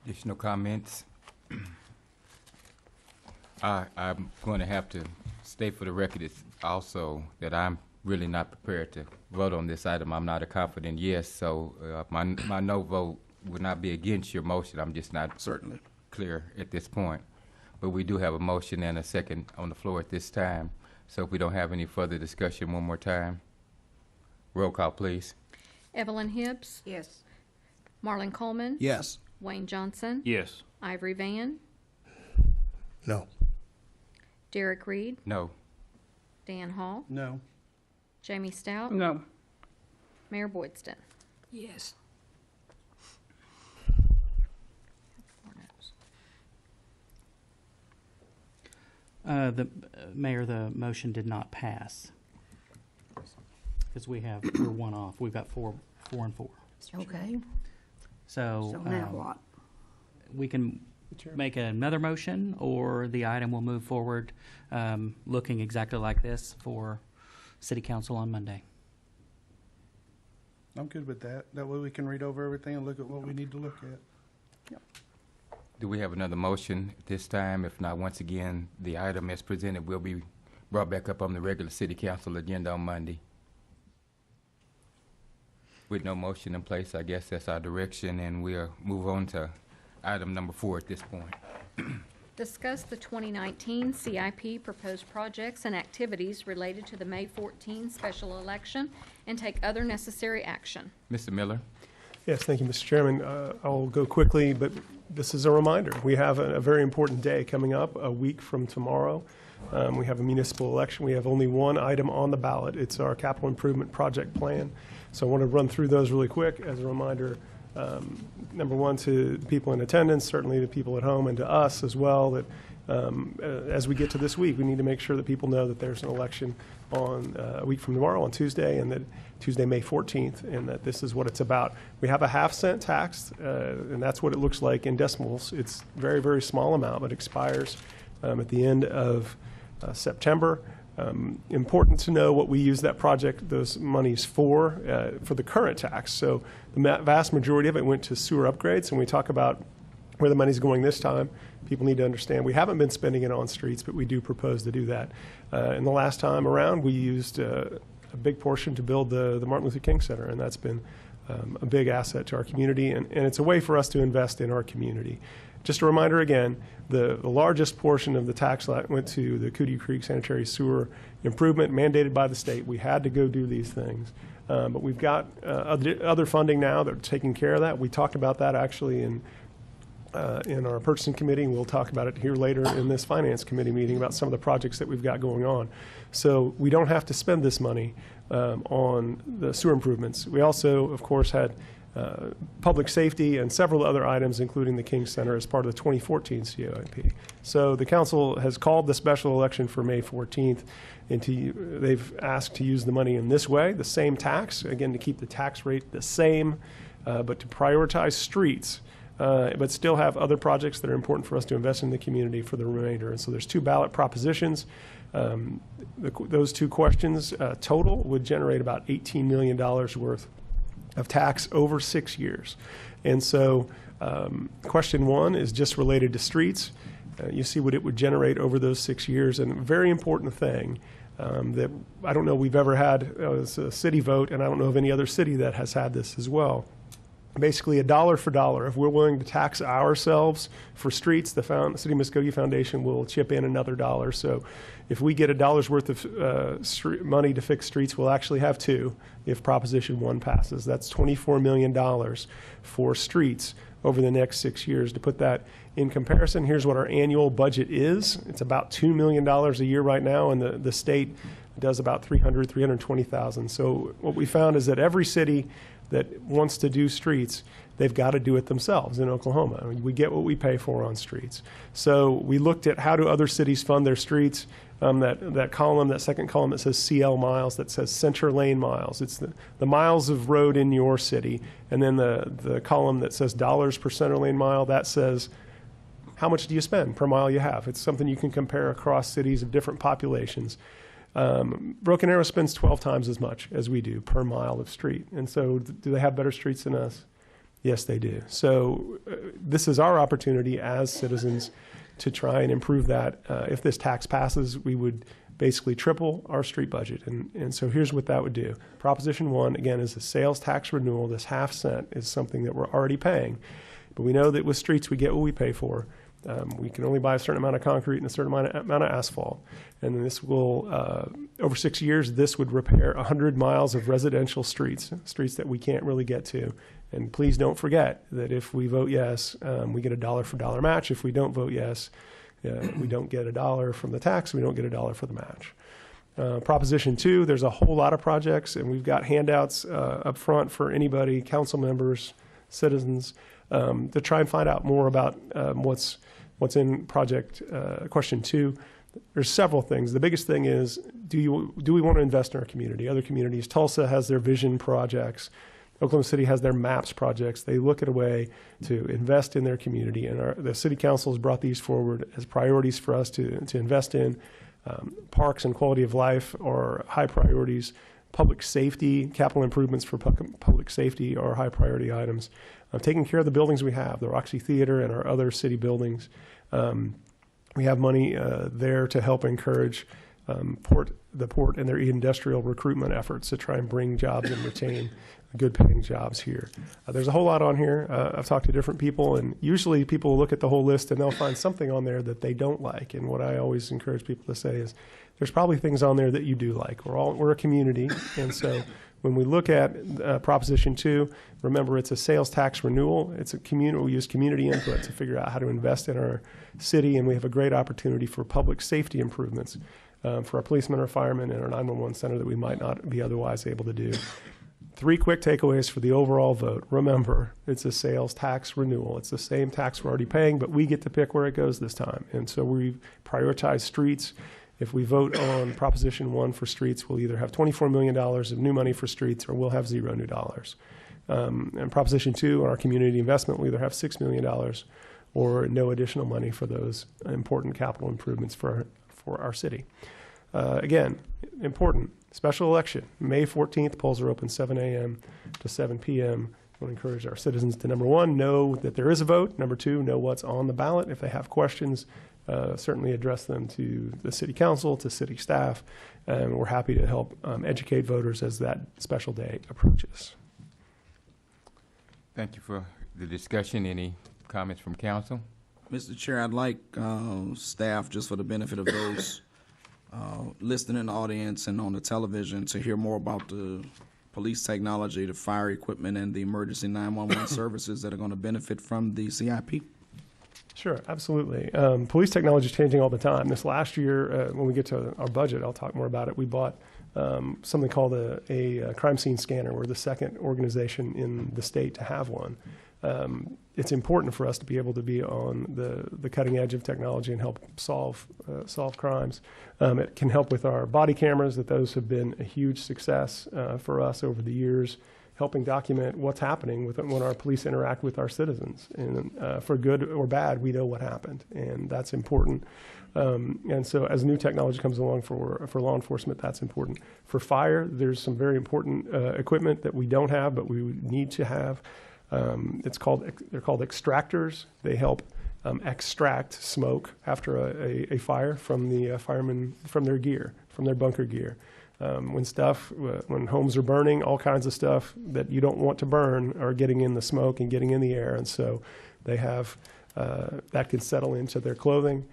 Additional comments? I'm going to have to state for the record also that I'm really not prepared to vote on this item. I'm not a confident yes, so my no vote would not be against your motion. I'm just not Certainly clear at this point. But we do have a motion and a second on the floor at this time. So if we don't have any further discussion, one more time. Roll call, please. Evelyn Hibbs. Yes. Marlon Coleman. Yes. Wayne Johnson. Yes. Ivory Van. No. Derek Reed. No. Dan Hall. No. Jamie Stout. No. Mayor Boydston. Yes. Mayor, the motion did not pass because we're one off. We've got four and four. Okay. So now what? we can make another motion, or the item will move forward looking exactly like this for City Council on Monday. I'm good with that. That way we can read over everything and look at what we need to look at. Do we have another motion at this time? If not, once again, the item as presented will be brought back up on the regular City Council agenda on Monday. With no motion in place, I guess that's our direction, and we'll move on to item number 4 at this point. Discuss the 2019 CIP proposed projects and activities related to the May 14 special election and take other necessary action. Mr. Miller? Yes, thank you, Mr. Chairman. I'll go quickly, but this is a reminder. We have a very important day coming up, a week from tomorrow. We have a municipal election. We have only one item on the ballot. It's our capital improvement project plan. So I want to run through those really quick. As a reminder, Number one, to the people in attendance, certainly the people at home, and to us as well, that as we get to this week, we need to make sure that people know that there's an election on a week from tomorrow, on Tuesday, and that Tuesday, May 14th, and that this is what it's about. We have a half-cent tax, and that's what it looks like in decimals. It's a very, very small amount, but expires at the end of September. Important to know what we use that project, those monies for the current tax. So the vast majority of it went to sewer upgrades, and we talk about where the money's going this time. People need to understand we haven't been spending it on streets, but we do propose to do that. And the last time around, we used a big portion to build the Martin Luther King Center, and that's been a big asset to our community, and it's a way for us to invest in our community. Just a reminder again, the largest portion of the tax went to the Cootie Creek Sanitary Sewer Improvement mandated by the state. We had to go do these things. But we've got other funding now that are taking care of that. We talked about that actually in our purchasing committee, and we'll talk about it here later in this finance committee meeting about some of the projects that we've got going on. So we don't have to spend this money on the sewer improvements. We also, of course, had public safety and several other items, including the King Center, as part of the 2014 CIP. So the council has called the special election for May 14th, and they've asked to use the money in this way, the same tax, again, to keep the tax rate the same, but to prioritize streets, but still have other projects that are important for us to invest in the community for the remainder. And so there's two ballot propositions. Those two questions total would generate about $18 million worth of tax over 6 years. And so question one is just related to streets. You see what it would generate over those 6 years. And a very important thing that I don't know we've ever had as a city vote, and I don't know of any other city that has had this as well. Basically, a dollar for dollar. If we're willing to tax ourselves for streets, the City of Muskogee Foundation will chip in another dollar. So if we get $1 worth of money to fix streets, we'll actually have two if Proposition 1 passes. That's $24 million for streets over the next 6 years. To put that in comparison, here's what our annual budget is. It's about $2 million a year right now, and the state does about $320,000. So what we found is that every city that wants to do streets, they've got to do it themselves in Oklahoma. I mean, we get what we pay for on streets. So we looked at how do other cities fund their streets. That column, that second column that says CL miles, that says center lane miles. It's the miles of road in your city. And then the column that says dollars per center lane mile, that says how much do you spend per mile you have. It's something you can compare across cities of different populations. Broken Arrow spends 12 times as much as we do per mile of street. And so do they have better streets than us? Yes, they do. So this is our opportunity as citizens to try and improve that. If this tax passes, we would basically triple our street budget. And so here's what that would do. Proposition 1, again, is a sales tax renewal. This half cent is something that we're already paying. But we know that with streets, we get what we pay for. We can only buy a certain amount of concrete and a certain amount of asphalt. And this will, over 6 years, this would repair 100 miles of residential streets that we can't really get to. And please don't forget that if we vote yes, we get a dollar for dollar match. If we don't vote yes, we don't get a dollar from the tax. We don't get a dollar for the match. Proposition 2, there's a whole lot of projects, and we've got handouts up front for anybody, council members, citizens, to try and find out more about what's in project question 2. There's several things. The biggest thing is, do we want to invest in our community? Other communities, Tulsa has their vision projects. Oklahoma City has their MAPS projects. They look at a way to invest in their community, and the city council has brought these forward as priorities for us to invest in. Parks and quality of life are high priorities. Public safety, capital improvements for public safety are high priority items. Taking care of the buildings we have, the Roxy Theater and our other city buildings. We have money there to help encourage the port and their industrial recruitment efforts to try and bring jobs and retain good paying jobs here. There's a whole lot on here. I've talked to different people, and usually people will look at the whole list and they'll find something on there that they don't like. And what I always encourage people to say is there's probably things on there that you do like. We're a community, and so when we look at Proposition 2, remember it's a sales tax renewal. It's a community. We use community input to figure out how to invest in our city, and we have a great opportunity for public safety improvements for our policemen, our firemen, and our 911 center that we might not be otherwise able to do. 3 quick takeaways for the overall vote. Remember, it's a sales tax renewal. It's the same tax we're already paying, but we get to pick where it goes this time. And so we prioritize streets. If we vote on Proposition 1 for streets, we'll either have $24 million of new money for streets or we'll have $0 new dollars. And Proposition 2 on our community investment, we'll either have $6 million or no additional money for those important capital improvements for our city. Again, important, special election, May 14th, polls are open 7 a.m. to 7 p.m. We'll encourage our citizens to, number one, know that there is a vote. Number two, know what's on the ballot. If they have questions, certainly address them to the city council, to city staff, and we're happy to help educate voters as that special day approaches. Thank you for the discussion. Any comments from council? Mr. Chair, I'd like staff, just for the benefit of those listening in the audience and on the television, to hear more about the police technology, the fire equipment, and the emergency 911 services that are going to benefit from the CIP. Sure, absolutely. Police technology is changing all the time. This last year, when we get to our budget, I'll talk more about it. We bought something called a crime scene scanner. We're the second organization in the state to have one. It's important for us to be able to be on the cutting edge of technology and help solve crimes. It can help with our body cameras, that those have been a huge success for us over the years, helping document what's happening when our police interact with our citizens. And for good or bad, we know what happened, and that's important. And so as new technology comes along for law enforcement, that's important. For fire, there's some very important equipment that we don't have, but we need to have. They're called extractors. They help extract smoke after a fire from the firemen, from their gear, from their bunker gear. When homes are burning, all kinds of stuff that you don't want to burn are getting in the smoke and getting in the air, and so they have that can settle into their clothing.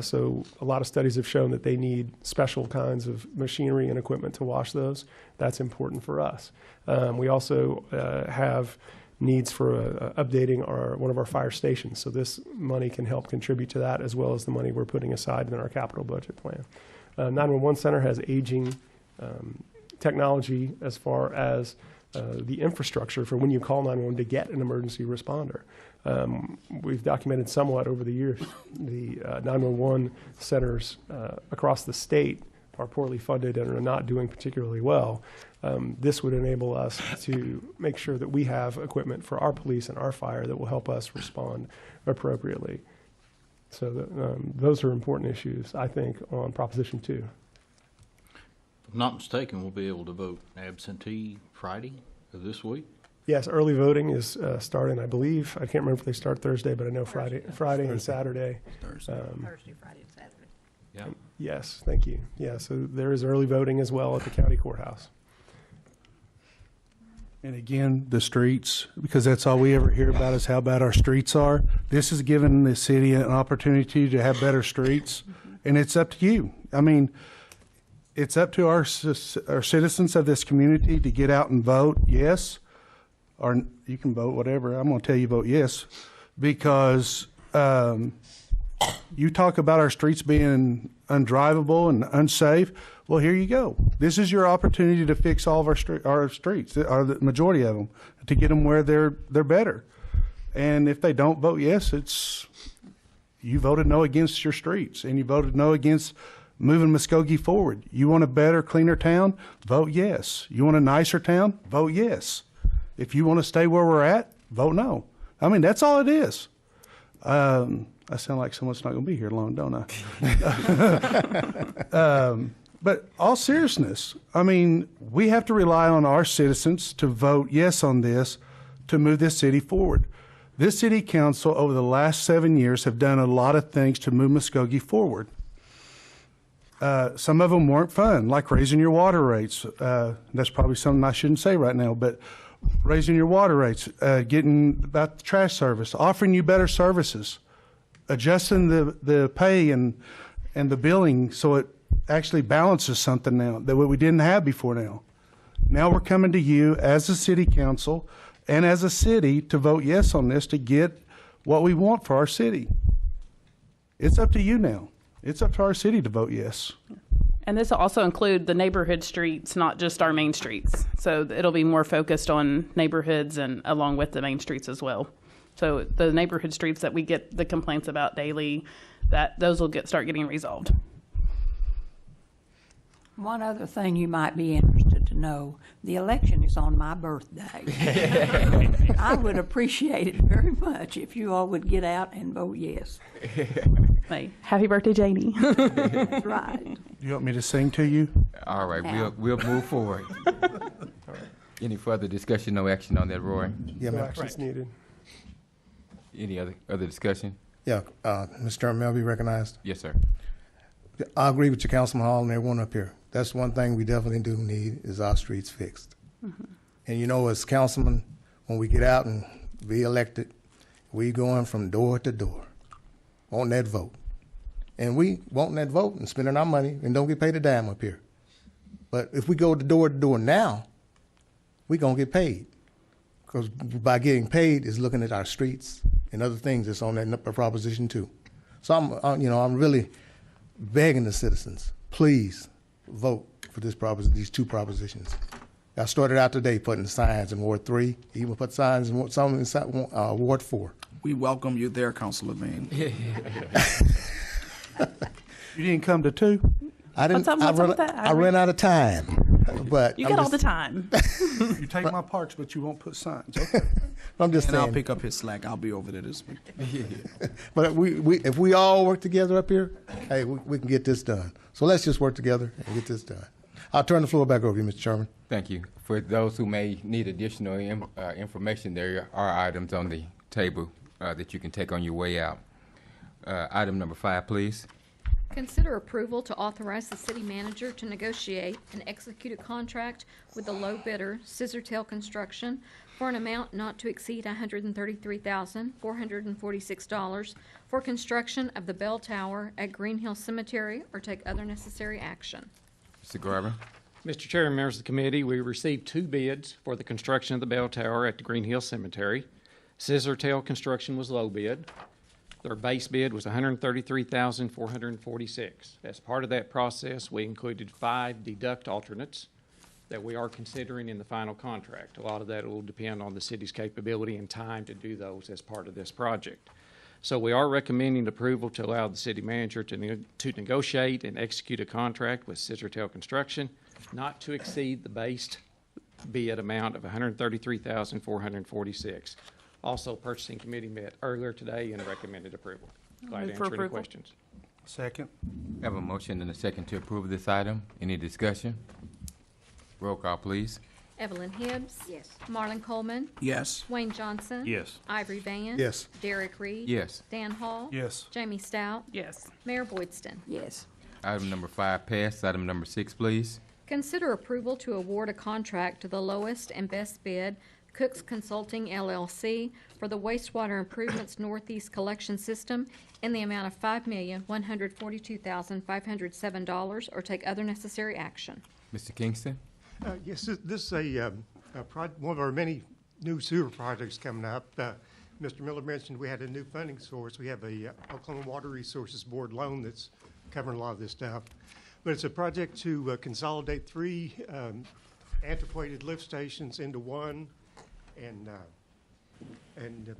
So a lot of studies have shown that they need special kinds of machinery and equipment to wash those. That's important for us. We also have needs for updating one of our fire stations. So this money can help contribute to that, as well as the money we're putting aside in our capital budget plan. 911 Center has aging technology as far as the infrastructure for when you call 911 to get an emergency responder. We've documented somewhat over the years. The 911 centers across the state are poorly funded and are not doing particularly well. This would enable us to make sure that we have equipment for our police and our fire that will help us respond appropriately. So those are important issues, I think, on Proposition 2. If I'm not mistaken, we'll be able to vote absentee Friday of this week. Yes, early voting is starting, I believe. I can't remember if they start Thursday, but I know Friday and Saturday. Thursday, Friday, and Saturday. Yeah. Yes, thank you. Yeah, so there is early voting as well at the county courthouse. And again, the streets, because that's all we ever hear about is how bad our streets are. This is giving the city an opportunity to have better streets, and it's up to you. I mean, it's up to our citizens of this community to get out and vote yes, or you can vote whatever. I'm going to tell you vote yes, because you talk about our streets being undrivable and unsafe. Well, here you go. This is your opportunity to fix all of our streets, or the majority of them, to get them where they're better. And if they don't vote yes, it's you voted no against your streets, and you voted no against moving Muskogee forward. You want a better, cleaner town? Vote yes. You want a nicer town? Vote yes. If you want to stay where we're at, vote no. I mean, that's all it is. I sound like someone's not going to be here long, don't I? But all seriousness, I mean, we have to rely on our citizens to vote yes on this to move this city forward. This city council over the last 7 years have done a lot of things to move Muskogee forward. Some of them weren't fun, like raising your water rates. That's probably something I shouldn't say right now, but raising your water rates, getting about the trash service, offering you better services, adjusting the pay and the billing so it actually balances something now that we didn't have before now. Now we're coming to you as a city council and as a city to vote yes on this to get what we want for our city. It's up to you now. It's up to our city to vote yes. And this will also include the neighborhood streets, not just our main streets. So it'll be more focused on neighborhoods and along with the main streets as well. So the neighborhood streets that we get the complaints about daily, those will start getting resolved. One other thing you might be interested to know, the election is on my birthday. I would appreciate it very much if you all would get out and vote yes. Hey, happy birthday, Janie. That's right. You want me to sing to you? All right, Now. we'll move forward. Any further discussion, no action on that, Roy? Yeah, No ma'am. action's needed. Any other discussion? Yeah, Mr. Chairman, may I be recognized? Yes, sir. I agree with you, Councilman Hall, and everyone up here. That's one thing we definitely do need is our streets fixed. And you know, as councilmen, when we get out and be elected, we going from door to door, wanting that vote. And we wanting that vote and spending our money and don't get paid a dime up here. But if we go to door now, we gonna get paid. Because by getting paid is looking at our streets and other things that's on that proposition too. So I'm really begging the citizens, please vote for these two propositions. I started out today putting signs in Ward 3, even put signs in some in Ward 4. We welcome you there, Councilor Bain. You didn't come to 2? I didn't. What's up with that? I ran out of time, but You got all the time. You take my parts, but you won't put signs. Okay. I'm just And I'll saying. pick up his slack. I'll be over there this week. But if we all work together up here, hey, we can get this done. So let's just work together and get this done. I'll turn the floor back over to you, Mr. Chairman. Thank you. For those who may need additional information, there are items on the table that you can take on your way out. Item number 5, please. Consider approval to authorize the city manager to negotiate and execute a contract with the low bidder, Scissortail Construction, for an amount not to exceed $133,446 for construction of the bell tower at Green Hill Cemetery, or take other necessary action. Mr. Garvin. Mr. Chairman, members of the committee, we received 2 bids for the construction of the bell tower at the Green Hill Cemetery. Scissortail Construction was low bid. Their base bid was $133,446. As part of that process, we included 5 deduct alternates that we are considering in the final contract. A lot of that will depend on the city's capability and time to do those as part of this project. So we are recommending approval to allow the city manager to negotiate and execute a contract with Scissortail Construction not to exceed the base bid amount of $133,446. Also, purchasing committee met earlier today and recommended approval. Glad to answer any questions. Second. I have a motion and a second to approve this item. Any discussion? Roll call, please. Evelyn Hibbs. Yes. Marlon Coleman. Yes. Wayne Johnson. Yes. Ivory Van. Yes. Derek Reed. Yes. Dan Hall. Yes. Jamie Stout. Yes. Mayor Boydston. Yes. Item number 5 passed. Item number 6, please. Consider approval to award a contract to the lowest and best bid, Cooks Consulting LLC, for the wastewater improvements Northeast Collection System in the amount of $5,142,507, or take other necessary action. Mr. Kingston. Yes, this is one of our many new sewer projects coming up. Mr. Miller mentioned we had a new funding source. We have a Oklahoma Water Resources Board loan that's covering a lot of this stuff. But it's a project to consolidate 3 antiquated lift stations into one. And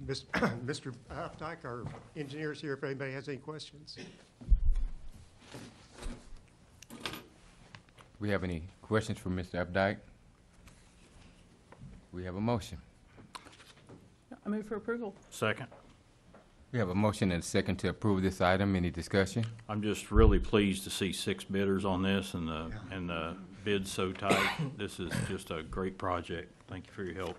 Mr. Updike, our engineer, is here if anybody has any questions. We have any questions for Mr. Updike? We have a motion. I move for approval. Second. We have a motion and a second to approve this item. Any discussion? I'm just really pleased to see 6 bidders on this and the bid's so tight. This is just a great project. Thank you for your help.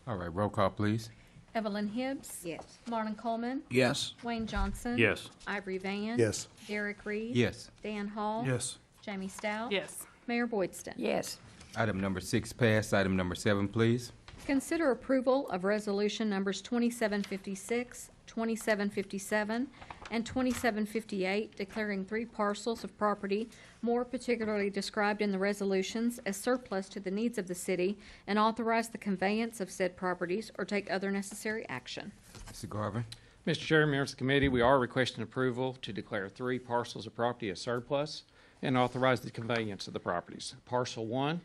All right, roll call, please. Evelyn Hibbs. Yes. Marlon Coleman. Yes. Wayne Johnson. Yes. Ivory Van. Yes. Derek Reed. Yes. Dan Hall. Yes. Jamie Stout. Yes. Mayor Boydston. Yes. Item number 6 passed. Item number 7, please. Consider approval of resolution numbers 2756, 2757, and 2758, declaring 3 parcels of property more particularly described in the resolutions as surplus to the needs of the city, and authorize the conveyance of said properties or take other necessary action. Mr. Garvin. Mr. Chair, members of the committee, we are requesting approval to declare 3 parcels of property as surplus and authorize the conveyance of the properties. Parcel 1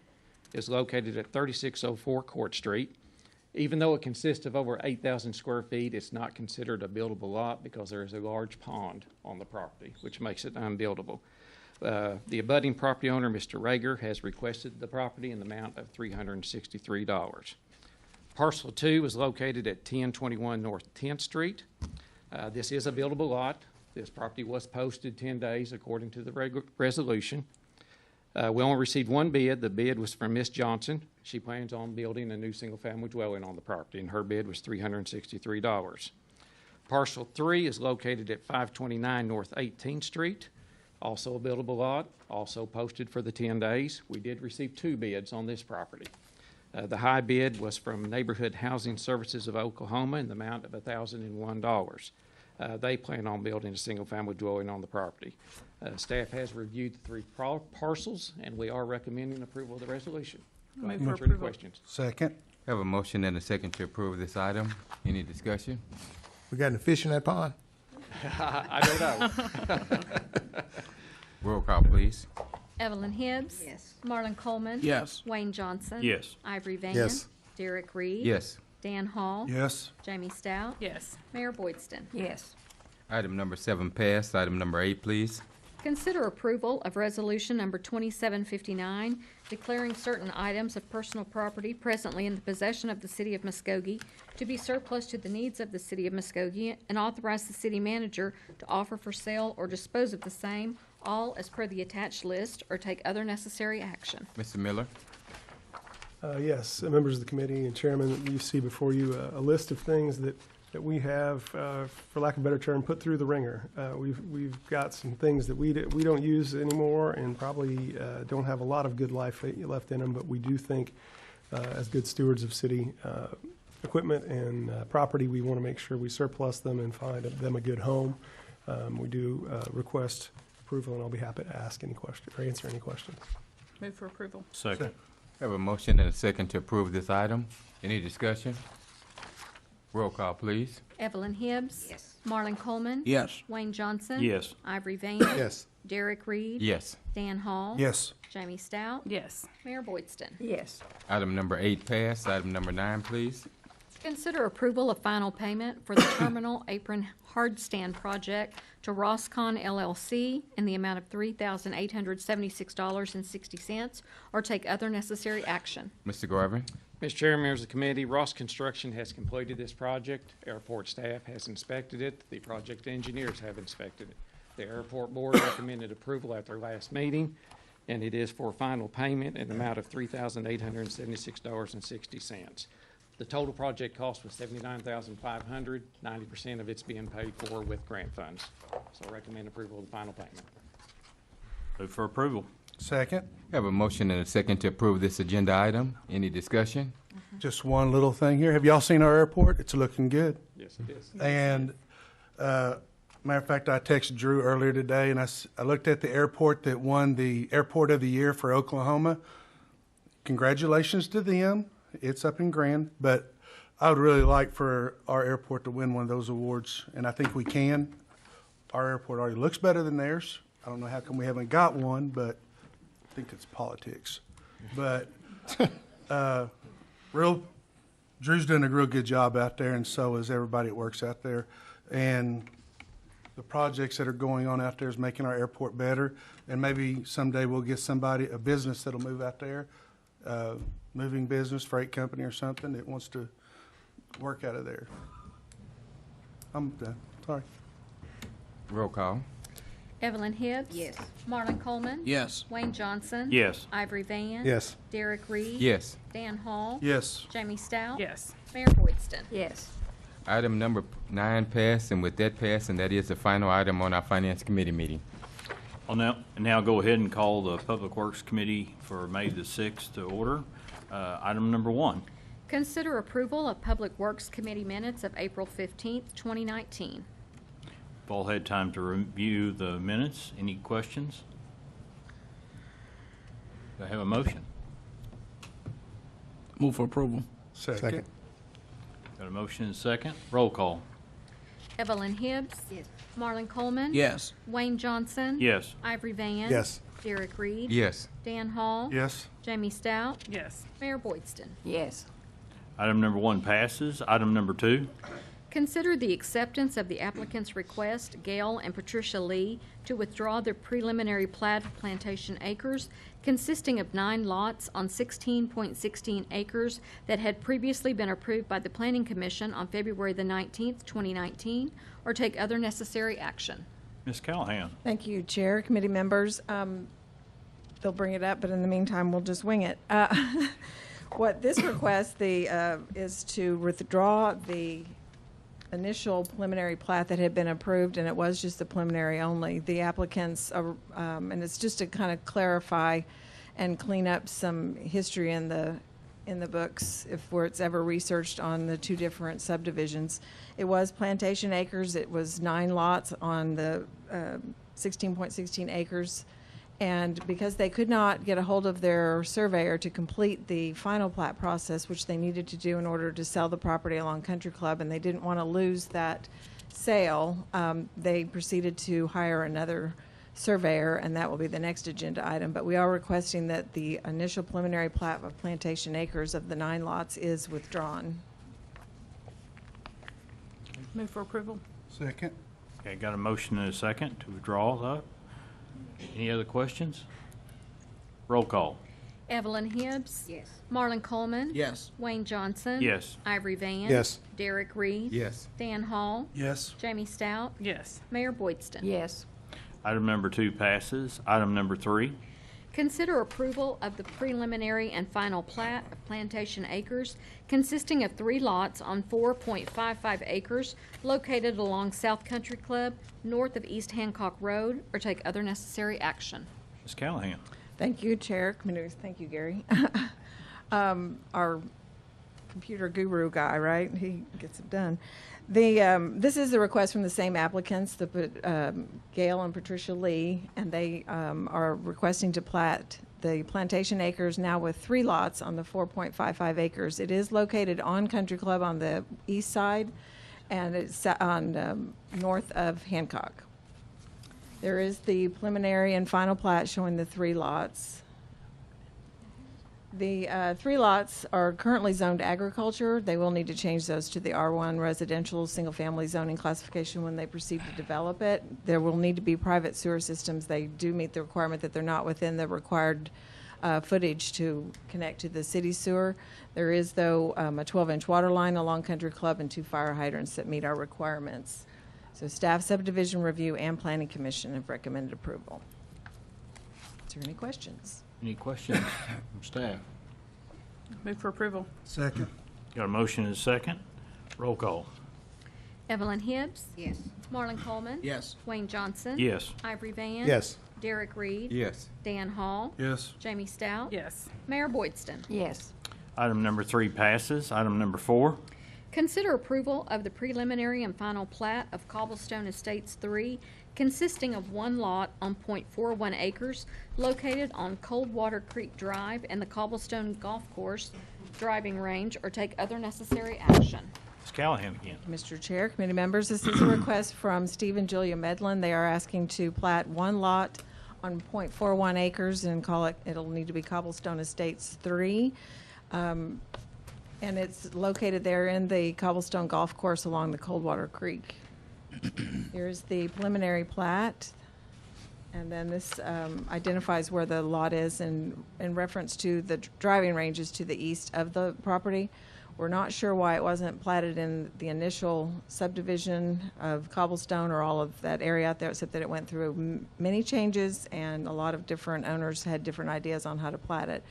is located at 3604 Court Street. Even though it consists of over 8,000 square feet, it's not considered a buildable lot because there is a large pond on the property, which makes it unbuildable. The abutting property owner, Mr. Rager, has requested the property in the amount of $363. Parcel 2 is located at 1021 North 10th Street. This is a buildable lot. This property was posted 10 days according to the resolution. We only received 1 bid. The bid was from Ms. Johnson. She plans on building a new single-family dwelling on the property, and her bid was $363. Parcel 3 is located at 529 North 18th Street, also a buildable lot, also posted for the 10 days. We did receive 2 bids on this property. The high bid was from Neighborhood Housing Services of Oklahoma in the amount of $1,001. They plan on building a single-family dwelling on the property. Staff has reviewed the 3 parcels, and we are recommending approval of the resolution. Move for Any approval. questions? Second. Have a motion and a second to approve this item. Any discussion? We got any fish in that pond? I don't know. Roll call, please. Evelyn Hibbs. Yes. Marlon Coleman. Yes. Wayne Johnson. Yes. Ivory Van. Yes. Derek Reed. Yes. Dan Hall. Yes. Jamie Stout. Yes. Mayor Boydston. Yes. Item number 7 passed. Item number 8, please. Consider approval of resolution number 2759, declaring certain items of personal property presently in the possession of the city of Muskogee to be surplus to the needs of the city of Muskogee, and authorize the city manager to offer for sale or dispose of the same, all as per the attached list, or take other necessary action. Mr. Miller? Yes, members of the committee and chairman, you see before you a list of things that we have, for lack of a better term, put through the ringer. We've got some things that we don't use anymore and probably don't have a lot of good life left in them, but we do think as good stewards of city equipment and property, we want to make sure we surplus them and find them a good home. We do request approval, and I'll be happy to ask any question or answer any questions. Move for approval. Second. Have a motion and a second to approve this item. Any discussion? Roll call, please. Evelyn Hibbs. Yes. Marlon Coleman. Yes. Wayne Johnson. Yes. Ivory Van. Yes. Derek Reed. Yes. Dan Hall. Yes. Jamie Stout. Yes. Mayor Boydston. Yes. Item number 8 passed. Item number 9, please. Consider approval of final payment for the terminal apron hardstand project to Roscon LLC in the amount of $3,876.60, or take other necessary action. Mr. Garvin? Mr. Chair, members of the committee, Ross Construction has completed this project. Airport staff has inspected it. The project engineers have inspected it. The airport board recommended approval at their last meeting, and it is for final payment in the amount of $3,876.60. The total project cost was $79,500. 90% of it's being paid for with grant funds. So I recommend approval of the final payment. Move for approval. Second. Have a motion and a second to approve this agenda item. Any discussion? Just one little thing here. Have y'all seen our airport? It's looking good. Yes, it is. And matter of fact, I texted Drew earlier today, and I looked at the airport that won the Airport of the Year for Oklahoma. Congratulations to them. It's up in Grand, but I would really like for our airport to win one of those awards, and I think we can. Our airport already looks better than theirs. I don't know how come we haven't got one, but I think it's politics. But Drew's doing a real good job out there, and so is everybody that works out there. And the projects that are going on out there is making our airport better, and maybe someday we'll get a business that'll move out there, moving business, freight company or something that wants to work out of there. I'm done. Sorry. Roll call. Evelyn Hibbs. Yes. Marlon Coleman. Yes. Wayne Johnson. Yes. Ivory Van. Yes. Derek Reed. Yes. Dan Hall. Yes. Jamie Stout. Yes. Mayor Boydston. Yes. Item number 9 passed, and with that passed, and that is the final item on our Finance Committee meeting. I'll now go ahead and call the Public Works Committee for May the 6th to order. Item number 1. Consider approval of Public Works Committee minutes of April 15th, 2019. We've all had time to review the minutes. Any questions? Do I have a motion? Move for approval. Second. Got a motion and a second. Roll call. Evelyn Hibbs. Yes. Marlon Coleman. Yes. Wayne Johnson. Yes. Ivory Van. Yes. Derek Reed. Yes. Dan Hall. Yes. Jamie Stout. Yes. Mayor Boydston. Yes. Item number 1 passes. Item number 2. Consider the acceptance of the applicant's request, Gail and Patricia Lee, to withdraw their preliminary plat of Plantation Acres consisting of 9 lots on 16.16 acres that had previously been approved by the Planning Commission on February the 19th, 2019, or take other necessary action. Ms. Callahan. Thank you, Chair, committee members. They'll bring it up, but in the meantime, we'll just wing it. What this request is to withdraw the initial preliminary plat that had been approved, and it was just the preliminary only. The applicants, and it's just to kind of clarify and clean up some history in the books where it's ever researched on the 2 different subdivisions. It was Plantation Acres. It was 9 lots on the 16.16 acres. And because they could not get a hold of their surveyor to complete the final plat process, which they needed to do in order to sell the property along Country Club, and they didn't want to lose that sale, they proceeded to hire another surveyor, and that will be the next agenda item. But we are requesting that the initial preliminary plat of Plantation Acres of the 9 lots is withdrawn. Move for approval. Second. Okay, got a motion and a second to withdraw that. Any other questions? Roll call. Evelyn Hibbs. Yes. Marlon Coleman. Yes. Wayne Johnson. Yes. Ivory Van. Yes. Derek Reed. Yes. Dan Hall. Yes. Jamie Stout. Yes. Mayor Boydston. Yes. Item number 2 passes. Item number 3. Consider approval of the preliminary and final plat of Plantation Acres consisting of 3 lots on 4.55 acres located along South Country Club, north of East Hancock Road, or take other necessary action. Ms. Callahan. Thank you, Chair. Committees. Thank you, Gary. Our computer guru guy, right? He gets it done. This is a request from the same applicants, Gail and Patricia Lee, and they are requesting to plat the Plantation Acres now with 3 lots on the 4.55 acres. It is located on Country Club on the east side, and it's on north of Hancock. There is the preliminary and final plat showing the 3 lots. The 3 lots are currently zoned agriculture. They will need to change those to the R1 residential single-family zoning classification when they proceed to develop it. There will need to be private sewer systems. They do meet the requirement that they're not within the required footage to connect to the city sewer. There is, though, a 12-inch water line along Country Club and 2 fire hydrants that meet our requirements. So staff, subdivision review, and planning commission have recommended approval. Is there any questions? Any questions from staff? Move for approval. Second. Got a motion and a second. Roll call. Evelyn Hibbs. Yes. Marlon Coleman. Yes. Wayne Johnson. Yes. Ivory Van. Yes. Derek Reed. Yes. Dan Hall. Yes. Jamie Stout. Yes. Mayor Boydston. Yes. Item number 3 passes. Item number 4. Consider approval of the preliminary and final plat of Cobblestone Estates 3, consisting of 1 lot on .41 acres located on Coldwater Creek Drive and the Cobblestone Golf Course driving range, or take other necessary action. Ms. Callahan again. Mr. Chair, committee members, this is a request from Steve and Julia Medlin. They are asking to plat 1 lot on .41 acres and it'll need to be Cobblestone Estates 3. And it's located there in the Cobblestone Golf Course along the Coldwater Creek. Here's the preliminary plat. And then this identifies where the lot is in reference to the driving ranges to the east of the property. We're not sure why it wasn't platted in the initial subdivision of Cobblestone or all of that area out there, except that it went through many changes and a lot of different owners had different ideas on how to plat it.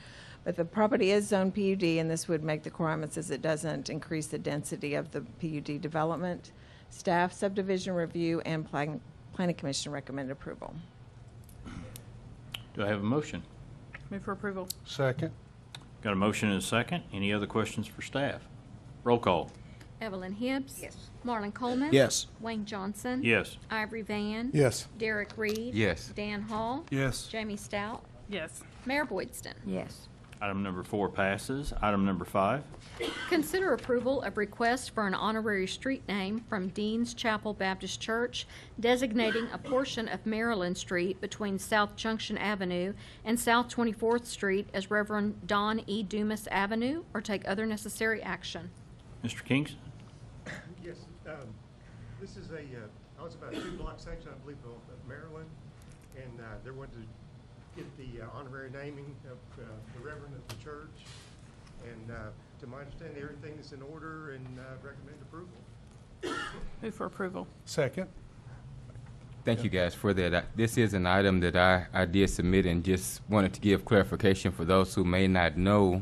But the property is zoned PUD, and this would make the requirements as it doesn't increase the density of the PUD development. Staff, subdivision review, and planning commission recommend approval. Do I have a motion? Move for approval. Second. Got a motion and a second. Any other questions for staff? Roll call. Evelyn Hibbs. Yes. Marlon Coleman. Yes. Wayne Johnson. Yes. Ivory Van. Yes. Derek Reed. Yes. Dan Hall. Yes. Jamie Stout. Yes. Mayor Boydston. Yes. Item number 4 passes. Item number 5. Consider approval of request for an honorary street name from Dean's Chapel Baptist Church designating a portion of Maryland Street between South Junction Avenue and South 24th Street as Reverend Don E. Dumas Avenue, or take other necessary action. Mr. Kingston? Yes, this is I was about a 2-block section, I believe, of Maryland, and they wanted to get the honorary naming of the Reverend of the church, and to my understanding, everything is in order and recommend approval. Move for approval. Second. Thank you guys for that. This is an item that I did submit and just wanted to give clarification for those who may not know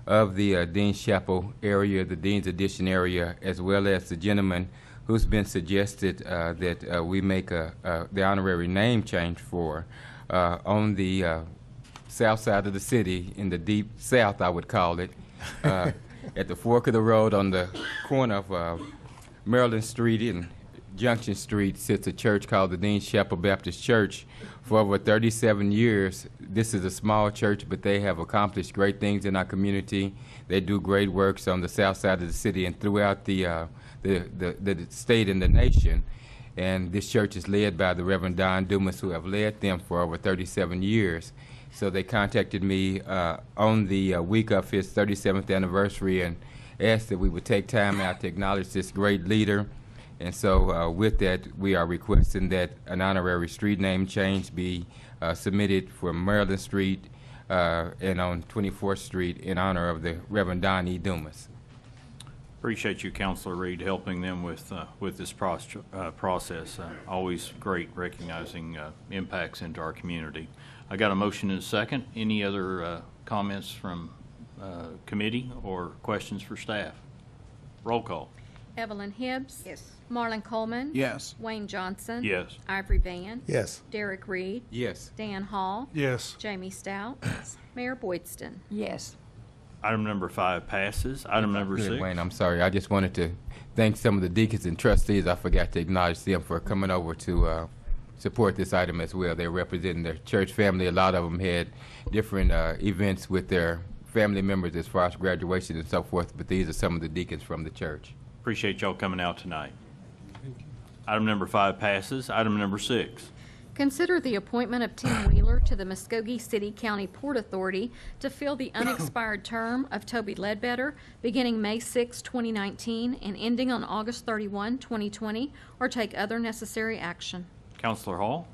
of the Dean's Chapel area, the Dean's Addition area, as well as the gentleman who's been suggested that we make the honorary name change for on the south side of the city, in the deep south, I would call it, at the fork of the road on the corner of Maryland Street and Junction Street sits a church called the Dean's Chapel Baptist Church. For over 37 years, this is a small church, but they have accomplished great things in our community. They do great works on the south side of the city and throughout the state and the nation. And this church is led by the Reverend Don Dumas, who have led them for over 37 years. So they contacted me on the week of his 37th anniversary and asked that we would take time out to acknowledge this great leader. And so with that, we are requesting that an honorary street name change be submitted for Maryland Street and on 24th Street in honor of the Reverend Don E. Dumas. Appreciate you, Councilor Reed, helping them with this process. Always great recognizing impacts into our community. I got a motion and a second. Any other comments from committee or questions for staff? Roll call. Evelyn Hibbs. Yes. Marlon Coleman. Yes. Wayne Johnson. Yes. Ivory Van. Yes. Derek Reed. Yes. Dan Hall. Yes. Jamie Stout. Mayor Boydston. Yes. Item number 5 passes. Item number 6. Wayne, I'm sorry. I just wanted to thank some of the deacons and trustees. I forgot to acknowledge them for coming over to support this item as well. They're representing their church family. A lot of them had different events with their family members as far as graduation and so forth, but these are some of the deacons from the church. Appreciate y'all coming out tonight. Item number 5 passes. Item number 6. Consider the appointment of Tim Wheeler to the Muskogee City County Port Authority to fill the unexpired term of Toby Ledbetter beginning May 6, 2019 and ending on August 31, 2020, or take other necessary action. Councilor Hall?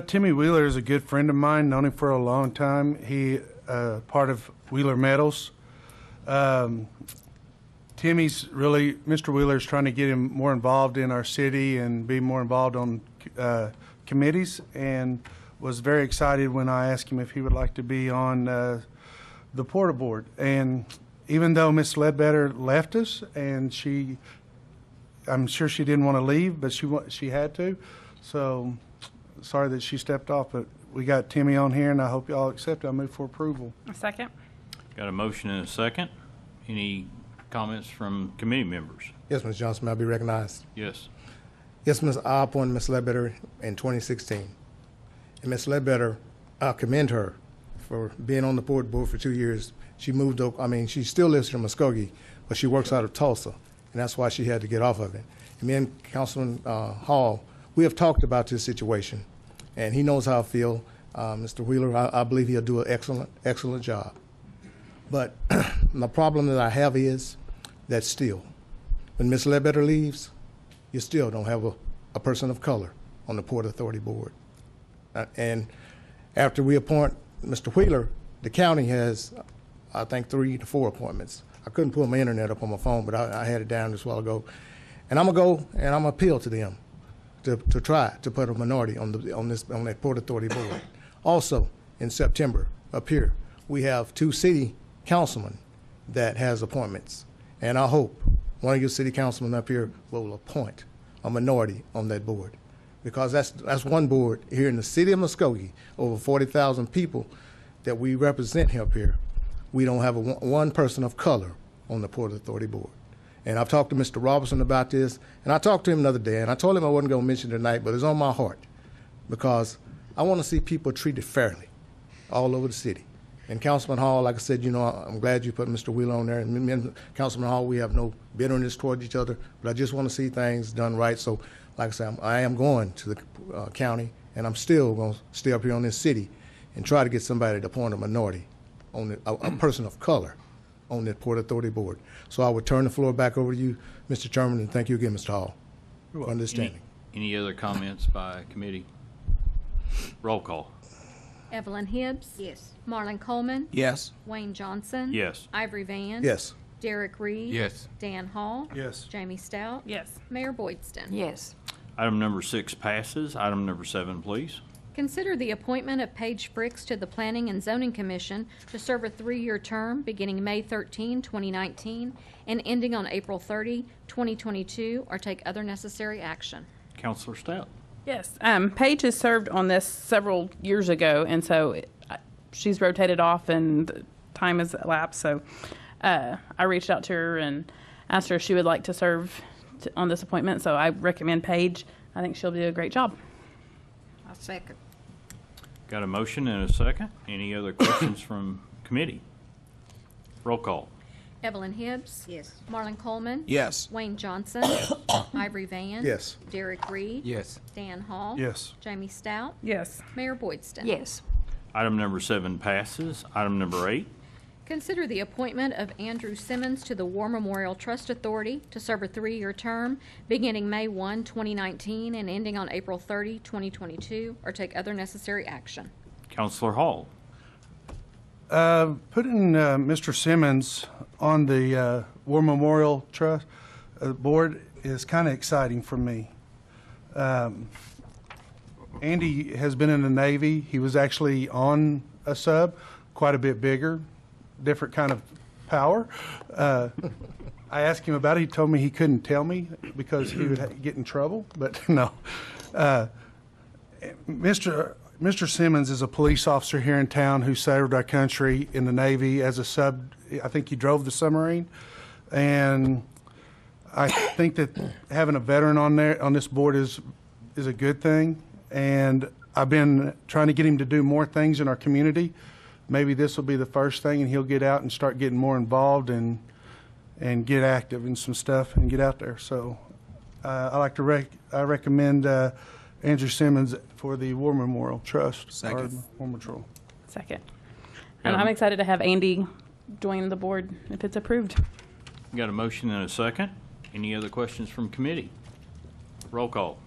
Timmy Wheeler is a good friend of mine, known him for a long time. He part of Wheeler Metals. Timmy's really, Mr. Wheeler's trying to get him more involved in our city and be more involved on committees, and was very excited when I asked him if he would like to be on the Porta Board. And even though Miss Ledbetter left us, and I'm sure she didn't want to leave, but she had to. So sorry that she stepped off, but we got Timmy on here, and I hope y'all accept it. I move for approval. A second. Got a motion and a second. Any comments from committee members? Yes, Ms. Johnson, may I be recognized? Yes. Yes, Ms. I appointed Ms. Ledbetter in 2016. And Ms. Ledbetter, I commend her for being on the board for 2 years. She moved, she still lives here in Muskogee, but she works out of Tulsa, and that's why she had to get off of it. And me and Councilman Hall, we have talked about this situation, and he knows how I feel. Mr. Wheeler, I believe he'll do an excellent job. But the problem that I have is that still, when Ms. Ledbetter leaves, you still don't have a person of color on the Port Authority Board. And after we appoint Mr. Wheeler, the county has, I think, 3 to 4 appointments. I couldn't pull my internet up on my phone, but I had it down just a while ago. And I'm going to go and I'm going to appeal to them to try to put a minority on that Port Authority Board. Also, in September, up here, we have 2 city councilmen that has appointments. And I hope one of your city councilmen up here will appoint a minority on that board, because that's one board here in the city of Muskogee, over 40,000 people that we represent up here. We don't have one person of color on the Port Authority Board. And I've talked to Mr. Robertson about this, and I talked to him another day, and I told him I wasn't going to mention it tonight, but it's on my heart, because I want to see people treated fairly all over the city. And Councilman Hall, like I said, I'm glad you put Mr. Wheeler on there. And me and Councilman Hall, we have no bitterness toward each other, but I just want to see things done right. So, like I said, I am going to the county, and I'm still going to stay up here on this city and try to get somebody to appoint a minority, on a person of color, on the Port Authority Board. So I would turn the floor back over to you, Mr. Chairman, and thank you again, Mr. Hall, for understanding. Any other comments by committee? Roll call. Evelyn Hibbs. Yes. Marlon Coleman. Yes. Wayne Johnson. Yes. Ivory Van. Yes. Derek Reed. Yes. Dan Hall. Yes. Jamie Stout. Yes. Mayor Boydston. Yes. Item number 6 passes. Item number 7, please. Consider the appointment of Paige Fricks to the Planning and Zoning Commission to serve a 3-year term beginning May 13, 2019, and ending on April 30, 2022, or take other necessary action. Councilor Stout. Yes. Paige has served on this several years ago, and so she's rotated off and time has elapsed. So I reached out to her and asked her if she would like to serve on this appointment. So I recommend Paige. I think she'll do a great job. I second. Got a motion and a second. Any other questions from committee? Roll call. Evelyn Hibbs. Yes. Marlon Coleman. Yes. Wayne Johnson. Ivory Van. Yes. Derek Reed. Yes. Dan Hall. Yes. Jamie Stout. Yes. Mayor Boydston. Yes. Item number 7 passes. Item number 8. Consider the appointment of Andrew Simmons to the War Memorial Trust Authority to serve a 3-year term beginning May 1, 2019, and ending on April 30, 2022, or take other necessary action. Councilor Hall. Putting Mr. Simmons on the War Memorial Trust Board is kind of exciting for me. Andy has been in the Navy. He was actually on a sub, quite a bit bigger, different kind of power. I asked him about it. He told me he couldn't tell me because he would get in trouble, but no. Mr. Simmons is a police officer here in town who served our country in the Navy as a sub. I think he drove the submarine. And I think that having a veteran on this board is a good thing. And I've been trying to get him to do more things in our community. Maybe this will be the first thing, and he'll get out and start getting more involved and get active in some stuff and get out there. So I recommend Andrew Simmons for the War Memorial Trust. Second. War Patrol. Second. And I'm excited to have Andy join the board if it's approved. Got a motion and a second. Any other questions from committee? Roll call.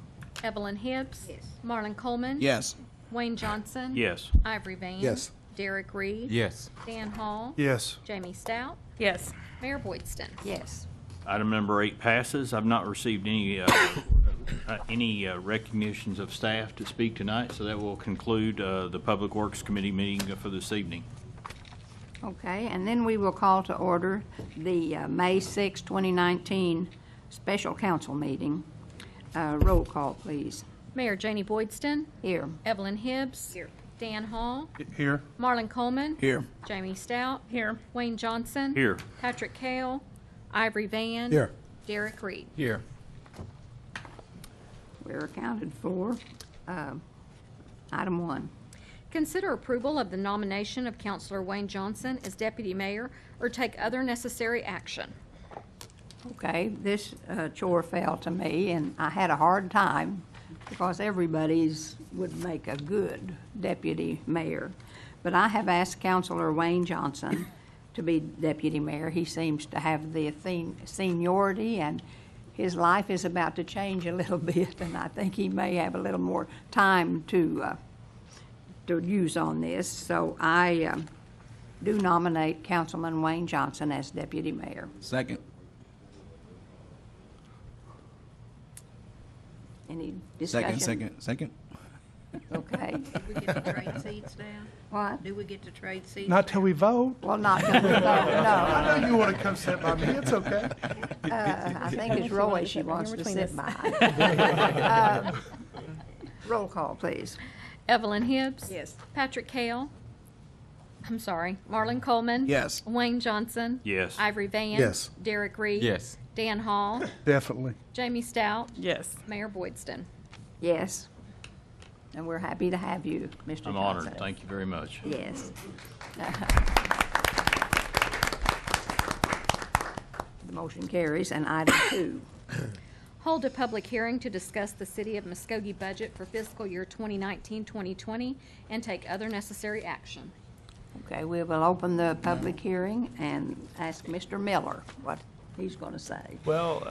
Evelyn Hibbs. Yes. Marlon Coleman. Yes. Wayne Johnson. Yes. Ivory Van. Yes. Derek Reed. Yes. Dan Hall. Yes. Jamie Stout. Yes. Mayor Boydston. Yes. Item number 8 passes. I've not received any recognitions of staff to speak tonight, so that will conclude the Public Works Committee meeting for this evening. Okay, and then we will call to order the May 6, 2019 special council meeting. Roll call, please. Mayor Janie Boydston. Here. Evelyn Hibbs. Here. Dan Hall. Here. Marlon Coleman. Here. Jamie Stout. Here. Wayne Johnson. Here. Patrick Cale. Ivory Van. Here. Derek Reed. Here. We're accounted for. Item 1. Consider approval of the nomination of Councilor Wayne Johnson as deputy mayor or take other necessary action. Okay, this chore fell to me, and I had a hard time because everybody's would make a good deputy mayor. But I have asked Councilor Wayne Johnson to be deputy mayor. He seems to have the seniority, and his life is about to change a little bit, and I think he may have a little more time to use on this. So I do nominate Councilman Wayne Johnson as deputy mayor. Second. Any discussion? Second. Okay. Do we get to trade seats now? What? Do we get to trade seats? Not till we vote. Well, not till we vote, no. I know you want to come sit by me. It's okay. I think it's Roy she wants to sit by. Roll call, please. Evelyn Hibbs. Yes. Patrick Cale. I'm sorry. Marlon Coleman. Yes. Wayne Johnson. Yes. Ivory Van. Yes. Derek Reed. Yes. Dan Hall. Definitely. Jamie Stout. Yes. Mayor Boydston. Yes. And we're happy to have you, Mr. I'm Johnson. honored. Thank you very much. Yes. The motion carries. And item 2. Hold a public hearing to discuss the City of Muskogee budget for fiscal year 2019-2020 and take other necessary action. Okay, we will open the public hearing and ask Mr. Miller what he's going to say. Well,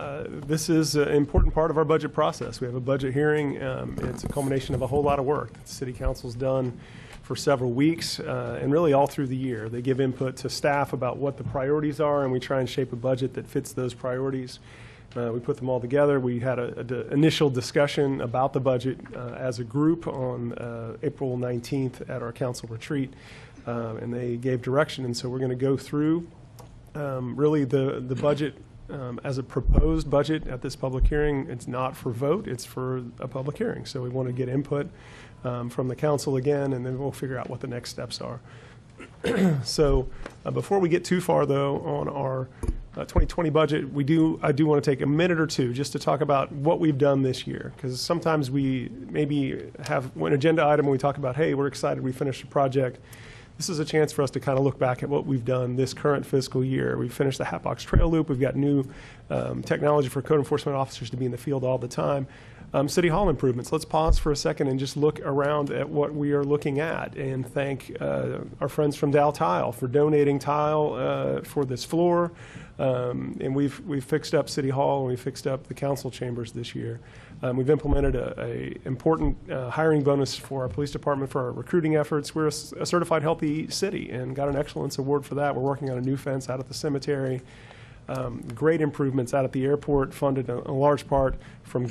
this is an important part of our budget process. We have a budget hearing. It's a culmination of a whole lot of work that the City Council's done for several weeks and really all through the year. They give input to staff about what the priorities are, and we try and shape a budget that fits those priorities. We put them all together. We had an initial discussion about the budget as a group on April 19th at our council retreat, and they gave direction. And so we're going to go through really the budget as a proposed budget at this public hearing. It's not for vote, it's for a public hearing. So we want to get input from the council again, and then we'll figure out what the next steps are. So before we get too far, though, on our 2020 budget, I do want to take a minute or two just to talk about what we've done this year, because sometimes we maybe have an agenda item and we talk about, hey, we're excited we finished a project. This is a chance for us to kind of look back at what we've done this current fiscal year. We've finished the Hatbox Trail Loop. We've got new technology for code enforcement officers to be in the field all the time. City Hall improvements. Let's pause for a second and just look around at what we are looking at, and thank our friends from Dow Tile for donating tile for this floor. And we've fixed up City Hall, and we fixed up the council chambers this year. We've implemented a important hiring bonus for our police department for our recruiting efforts. We're a certified healthy city and got an excellence award for that. We're working on a new fence out at the cemetery. Great improvements out at the airport, funded in large part from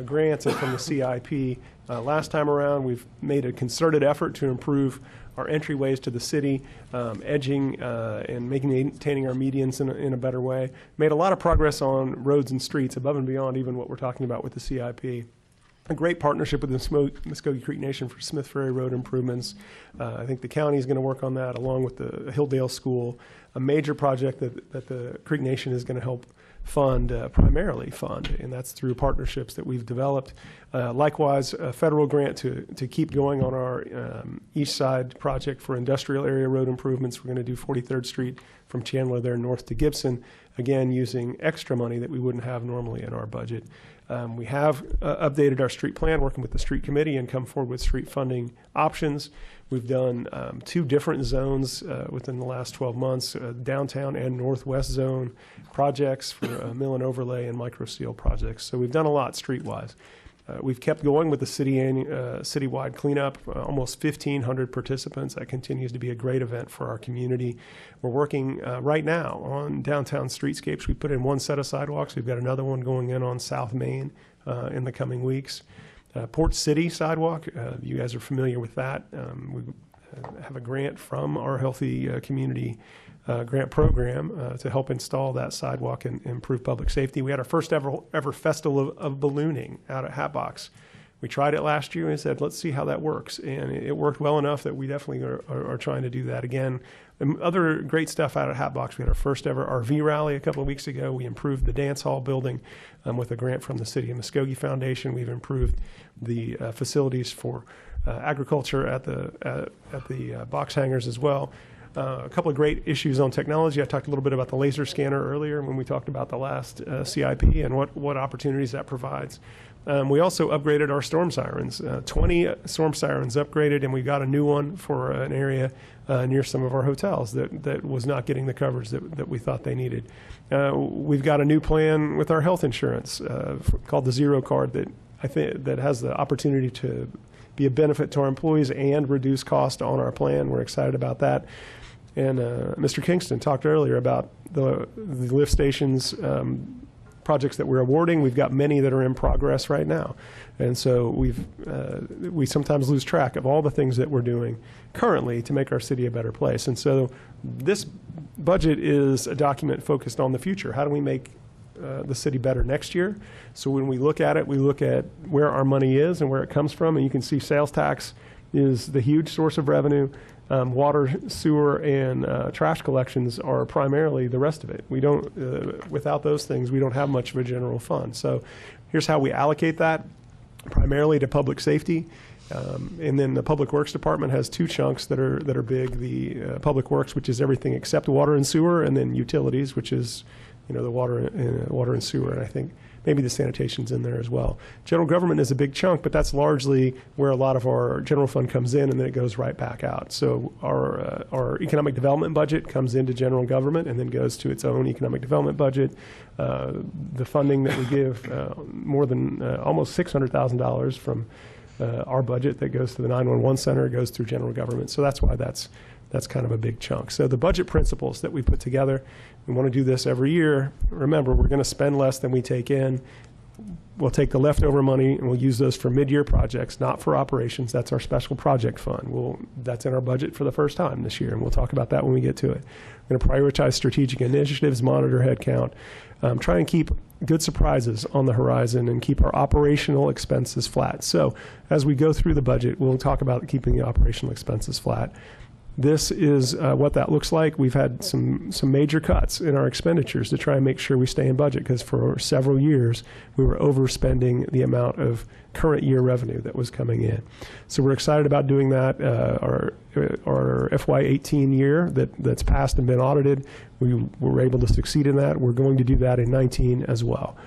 grants and from the CIP. Last time around, we've made a concerted effort to improve our entryways to the city, edging and maintaining our medians in a better way. Made a lot of progress on roads and streets above and beyond even what we're talking about with the CIP. A great partnership with the Muskogee Creek Nation for Smith Ferry Road improvements. I think the county is going to work on that along with the Hilldale School, a major project that the Creek Nation is going to help primarily fund, and that's through partnerships that we've developed. Likewise, a federal grant to keep going on our east side project for industrial area road improvements. We're going to do 43rd Street from Chandler there north to Gibson, again using extra money that we wouldn't have normally in our budget. We have updated our street plan, working with the street committee, and come forward with street funding options. We've done 2 different zones within the last 12 months, downtown and northwest zone projects for mill and overlay and micro seal projects. So we've done a lot streetwise. We've kept going with the citywide cleanup, almost 1,500 participants. That continues to be a great event for our community. We're working right now on downtown streetscapes. We put in 1 set of sidewalks. We've got another one going in on South Main in the coming weeks. Port City sidewalk, you guys are familiar with that. We have a grant from our Healthy Community grant program to help install that sidewalk and improve public safety. We had our first ever festival of ballooning out at Hatbox. We tried it last year and said, let's see how that works. And it worked well enough that we definitely are trying to do that again. And other great stuff out at Hatbox. We had our first ever RV rally a couple of weeks ago. We improved the dance hall building with a grant from the City of Muskogee Foundation. We've improved the facilities for agriculture at the box hangars as well. A couple of great issues on technology. I talked a little bit about the laser scanner earlier when we talked about the last CIP and what opportunities that provides. We also upgraded our storm sirens. 20 storm sirens upgraded, and we got a new one for an area near some of our hotels that was not getting the coverage that we thought they needed. We've got a new plan with our health insurance called the Zero Card that has the opportunity to be a benefit to our employees and reduce cost on our plan. We're excited about that. And Mr. Kingston talked earlier about the lift stations projects that we're awarding. We've got many that are in progress right now. And so we sometimes lose track of all the things that we're doing currently to make our city a better place. And so this budget is a document focused on the future. How do we make the city better next year? So when we look at it, we look at where our money is and where it comes from. And you can see sales tax is the huge source of revenue. Water, sewer, and trash collections are primarily the rest of it. We don't, without those things, we don't have much of a general fund. So here's how we allocate that, primarily to public safety. And then the Public Works Department has two chunks that are big. The Public Works, which is everything except water and sewer, and then utilities, which is, the water and sewer, and I think maybe the sanitation's in there as well. General government is a big chunk, but that's largely where a lot of our general fund comes in, and then it goes right back out. So our economic development budget comes into general government and then goes to its own economic development budget. The funding that we give, more than almost $600,000 from our budget that goes to the 911 center, goes through general government. So that's why that's kind of a big chunk. So the budget principles that we put together, we want to do this every year. Remember, we're going to spend less than we take in. We'll take the leftover money and we'll use those for mid-year projects, not for operations. That's our special project fund. That's in our budget for the first time this year, and we'll talk about that when we get to it. We're going to prioritize strategic initiatives, monitor headcount, try and keep good surprises on the horizon, and keep our operational expenses flat. So as we go through the budget, we'll talk about keeping the operational expenses flat. This is what that looks like. We've had some major cuts in our expenditures to try and make sure we stay in budget, because for several years we were overspending the amount of current year revenue that was coming in. So we're excited about doing that. Our FY18 year that's passed and been audited, we were able to succeed in that. We're going to do that in 19 as well.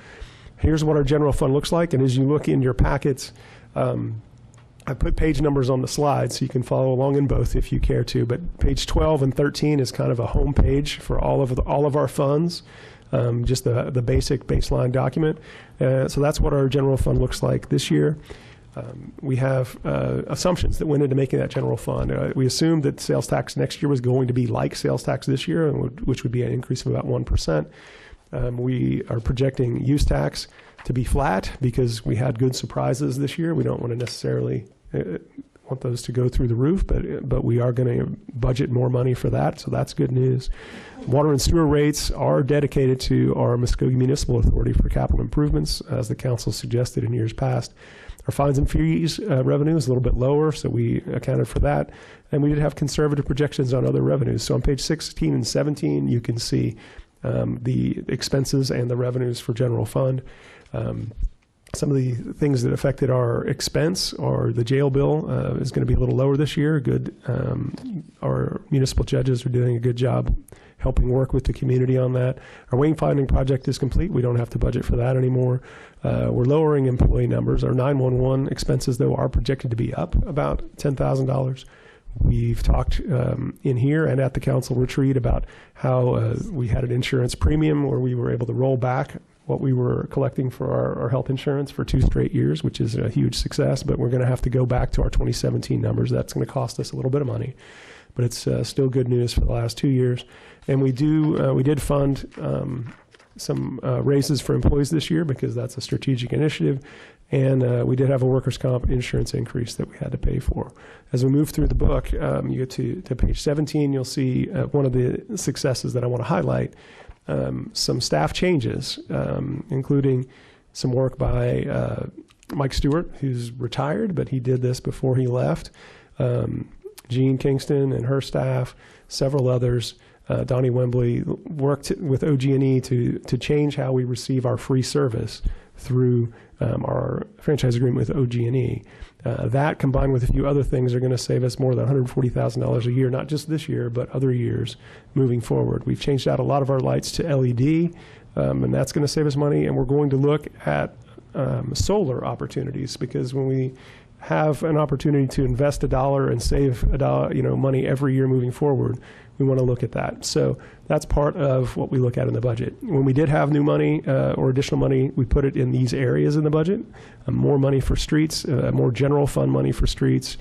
Here's what our general fund looks like, and as you look in your packets, I put page numbers on the slide so you can follow along in both if you care to, but page 12 and 13 is kind of a home page for all of our funds, just the basic baseline document. So that's what our general fund looks like this year. We have assumptions that went into making that general fund. We assumed that sales tax next year was going to be like sales tax this year, which would be an increase of about 1%. We are projecting use tax to be flat because we had good surprises this year. We don't want to necessarily want those to go through the roof, but we are going to budget more money for that, so that's good news. Water and sewer rates are dedicated to our Muskogee Municipal Authority for capital improvements, as the council suggested in years past. Our fines and fees revenue is a little bit lower, so we accounted for that. And we did have conservative projections on other revenues. So on page 16 and 17, you can see the expenses and the revenues for general fund. Some of the things that affected our expense are the jail bill is going to be a little lower this year. Our municipal judges are doing a good job helping work with the community on that. Our wayfinding project is complete. We don't have to budget for that anymore. We're lowering employee numbers. Our 911 expenses, though, are projected to be up about $10,000. We've talked in here and at the council retreat about how we had an insurance premium where we were able to roll back what we were collecting for our health insurance for 2 straight years, which is a huge success, but we're going to have to go back to our 2017 numbers. That's going to cost us a little bit of money, but it's still good news for the last 2 years. And we did fund some raises for employees this year because that's a strategic initiative, and we did have a workers' comp insurance increase that we had to pay for. As we move through the book, you get to page 17, you'll see one of the successes that I want to highlight. Some staff changes, including some work by Mike Stewart, who's retired, but he did this before he left. Jean Kingston and her staff, several others. Donnie Wembley worked with OG&E to change how we receive our free service through our franchise agreement with OG&E. That, combined with a few other things, are going to save us more than $140,000 a year, not just this year, but other years moving forward. We've changed out a lot of our lights to LED, and that's going to save us money. And we're going to look at solar opportunities, because when we have an opportunity to invest $1 and save $1, money every year moving forward, we want to look at that. So that's part of what we look at in the budget. When we did have new money or additional money, we put it in these areas in the budget. More money for streets, more general fund money for streets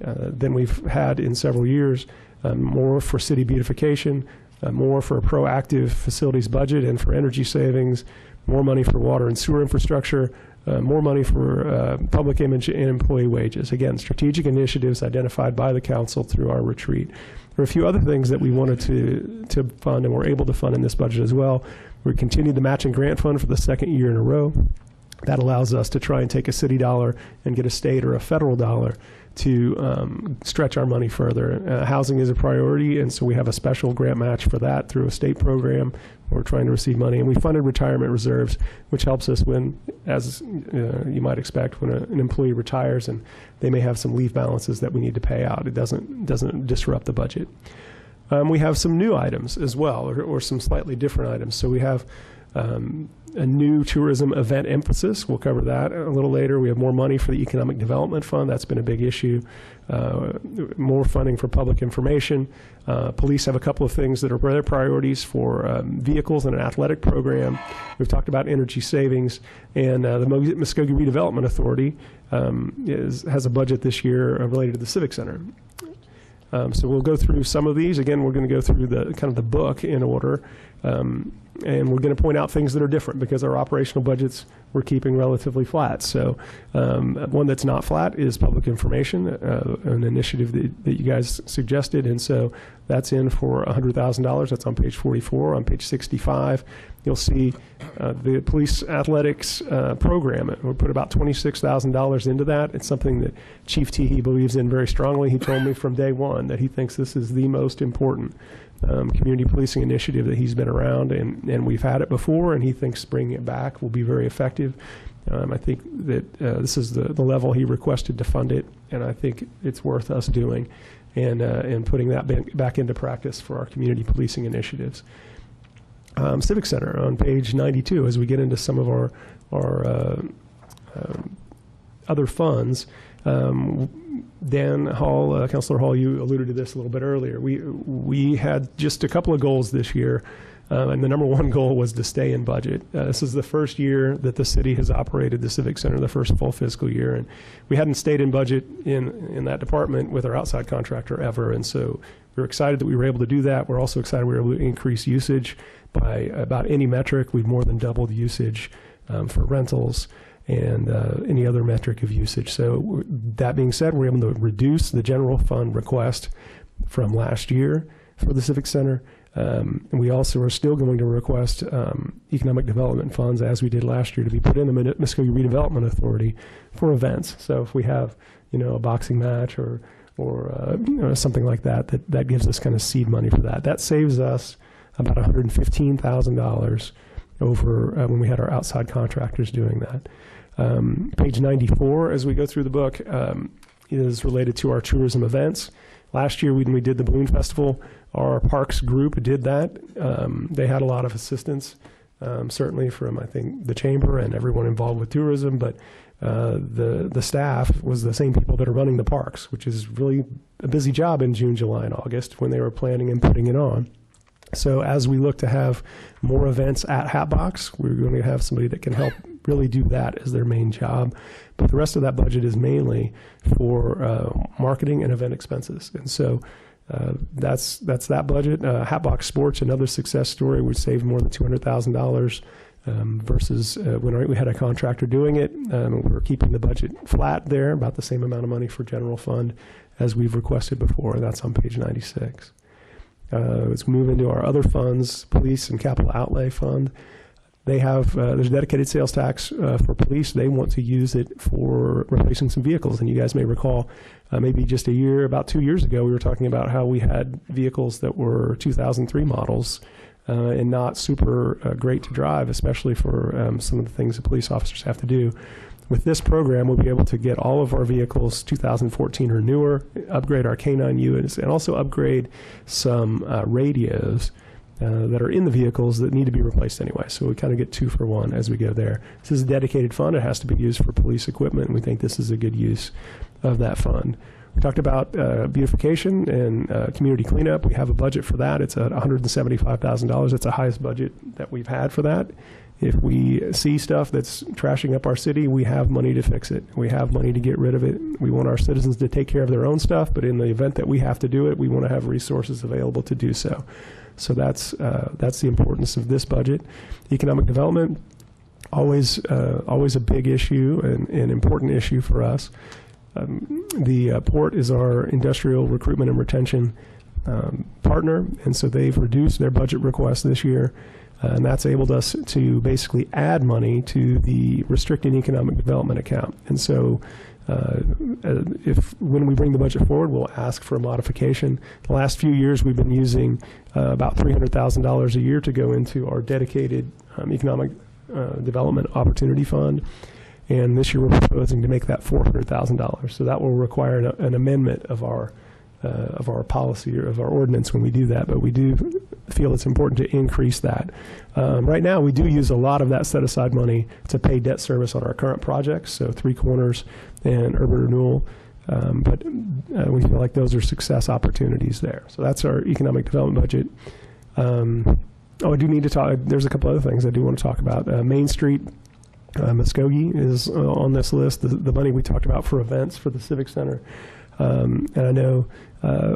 than we've had in several years, more for city beautification, more for a proactive facilities budget and for energy savings, more money for water and sewer infrastructure, more money for public image and employee wages. Again, strategic initiatives identified by the council through our retreat. There are a few other things that we wanted to fund and were able to fund in this budget as well. We continued the matching grant fund for the second year in a row. That allows us to try and take a city dollar and get a state or a federal dollar to stretch our money further. Housing is a priority, and so we have a special grant match for that through a state program. We're trying to receive money, and we funded retirement reserves, which helps us when, as you might expect, when an employee retires and they may have some leave balances that we need to pay out. It doesn't disrupt the budget. We have some new items as well, or some slightly different items. So we have a new tourism event emphasis. We'll cover that a little later. We have more money for the Economic Development Fund. That's been a big issue. More funding for public information. Police have a couple of things that are their priorities for vehicles and an athletic program. We've talked about energy savings. And the Muskogee Redevelopment Authority has a budget this year related to the Civic Center. So we'll go through some of these. Again, we're going to go through the kind of the book in order. And we're going to point out things that are different because our operational budgets we're keeping relatively flat. So one that's not flat is public information, an initiative that you guys suggested. And so that's in for $100,000. That's on page 44. On page 65, you'll see the police athletics program. We'll put about $26,000 into that. It's something that Chief Teehee believes in very strongly. He told me from day one that he thinks this is the most important community policing initiative that he's been around, and we've had it before, and he thinks bringing it back will be very effective. I think that this is the level he requested to fund it, and I think it's worth us doing and putting that back into practice for our community policing initiatives. Civic Center on page 92, as we get into some of our other funds. Dan Hall, Councilor Hall, you alluded to this a little bit earlier. We had just a couple of goals this year, and the number one goal was to stay in budget. This is the first year that the city has operated the Civic Center, the first full fiscal year, and we hadn't stayed in budget in that department with our outside contractor ever, and so we're excited that we were able to do that. We're also excited we were able to increase usage by about any metric. We've more than doubled usage for rentals and any other metric of usage. So that being said, we're able to reduce the general fund request from last year for the Civic Center. And we also are still going to request economic development funds, as we did last year, to be put in the Muskogee Redevelopment Authority for events. So if we have, a boxing match or something like that, that gives us kind of seed money for that. That saves us about $115,000 over when we had our outside contractors doing that. Page 94, as we go through the book, is related to our tourism events. Last year, when we did the Balloon Festival, our parks group did that. They had a lot of assistance, certainly from, I think, the chamber and everyone involved with tourism, but the staff was the same people that are running the parks, which is really a busy job in June, July, and August when they were planning and putting it on. So as we look to have more events at Hatbox, we're going to have somebody that can help really do that as their main job. But the rest of that budget is mainly for marketing and event expenses. And so that's that budget. Hatbox Sports, another success story. We saved more than $200,000 versus when we had a contractor doing it. We're keeping the budget flat there, about the same amount of money for general fund as we've requested before. That's on page 96. Let's move into our other funds, police and capital outlay fund. They have, there's dedicated sales tax for police. They want to use it for replacing some vehicles. And you guys may recall, maybe just about 2 years ago, we were talking about how we had vehicles that were 2003 models and not super great to drive, especially for some of the things that police officers have to do. With this program, we'll be able to get all of our vehicles 2014 or newer, upgrade our K9 units, and also upgrade some radios that are in the vehicles that need to be replaced anyway. So we kind of get 2 for 1 as we go there. This is a dedicated fund. It has to be used for police equipment, and we think this is a good use of that fund. We talked about beautification and community cleanup. We have a budget for that. It's at $175,000. It's the highest budget that we've had for that. If we see stuff that's trashing up our city, we have money to fix it. We have money to get rid of it. We want our citizens to take care of their own stuff, but in the event that we have to do it, we want to have resources available to do so. So that's the importance of this budget. Economic development, always a big issue and an important issue for us. The port is our industrial recruitment and retention partner, and so they've reduced their budget request this year. And that's enabled us to basically add money to the restricted economic development account. And so when we bring the budget forward, we'll ask for a modification. The last few years, we've been using about $300,000 a year to go into our dedicated economic development opportunity fund. And this year, we're proposing to make that $400,000. So that will require an amendment of our policy or of our ordinance when we do that. But we do feel it's important to increase that. Right now, we do use a lot of that set-aside money to pay debt service on our current projects, so Three Corners and Urban Renewal. But we feel like those are success opportunities there. So that's our economic development budget. I do need to talk. There's a couple other things I do want to talk about. Main Street, Muskogee is on this list. The money we talked about for events for the Civic Center. And I know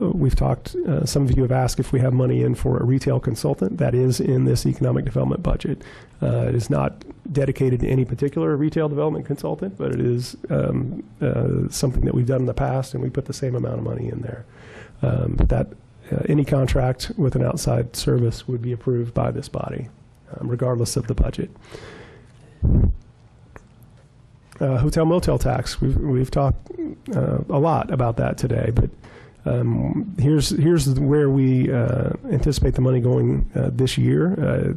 we've talked, some of you have asked if we have money in for a retail consultant. That is in this economic development budget. It is not dedicated to any particular retail development consultant, but it is something that we've done in the past, and we put the same amount of money in there. But that any contract with an outside service would be approved by this body, regardless of the budget. Hotel motel tax. We've talked a lot about that today, but here's where we anticipate the money going this year.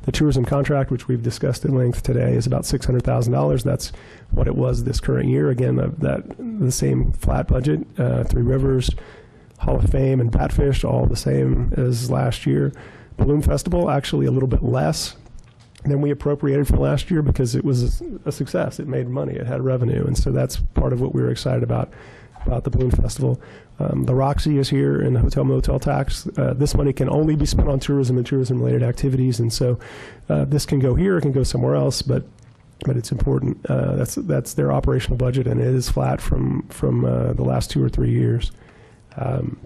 The tourism contract, which we've discussed at length today, is about $600,000. That's what it was this current year. Again, the same flat budget. Three Rivers, Hall of Fame, and Batfish, all the same as last year. Balloon Festival, actually a little bit less than we appropriated for last year because it was a success. It made money. It had revenue. And so that's part of what we were excited about the Balloon Festival. The Roxy is here in the hotel motel tax. This money can only be spent on tourism and tourism-related activities. And so this can go here. It can go somewhere else, but it's important. That's their operational budget, and it is flat from the last 2 or 3 years. And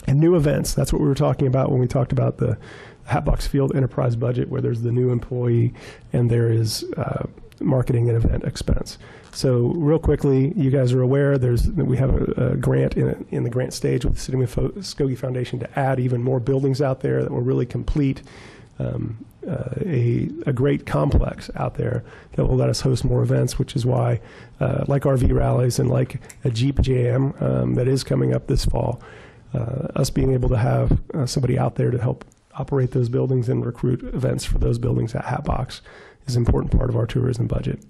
new events, that's what we were talking about when we talked about the Hatbox Field enterprise budget, where there's the new employee and there is marketing and event expense. So real quickly, you guys are aware we have a grant in the grant stage with the City of Muskogee Foundation to add even more buildings out there that will really complete a great complex out there that will let us host more events, which is why, like RV rallies and like a Jeep Jam that is coming up this fall, us being able to have somebody out there to help operate those buildings and recruit events for those buildings at Hatbox is an important part of our tourism budget.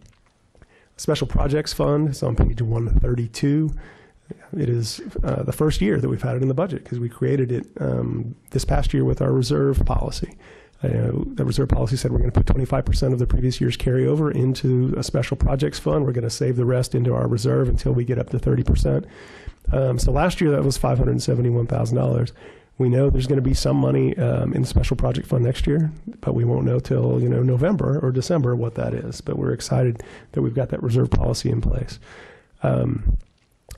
Special Projects Fund is on page 132. It is the first year that we've had it in the budget because we created it this past year with our reserve policy. The reserve policy said we're going to put 25% of the previous year's carryover into a special projects fund. We're going to save the rest into our reserve until we get up to 30%. So last year that was $571,000. We know there's going to be some money in the special project fund next year, but we won't know till November or December what that is. But we're excited that we've got that reserve policy in place. MMA,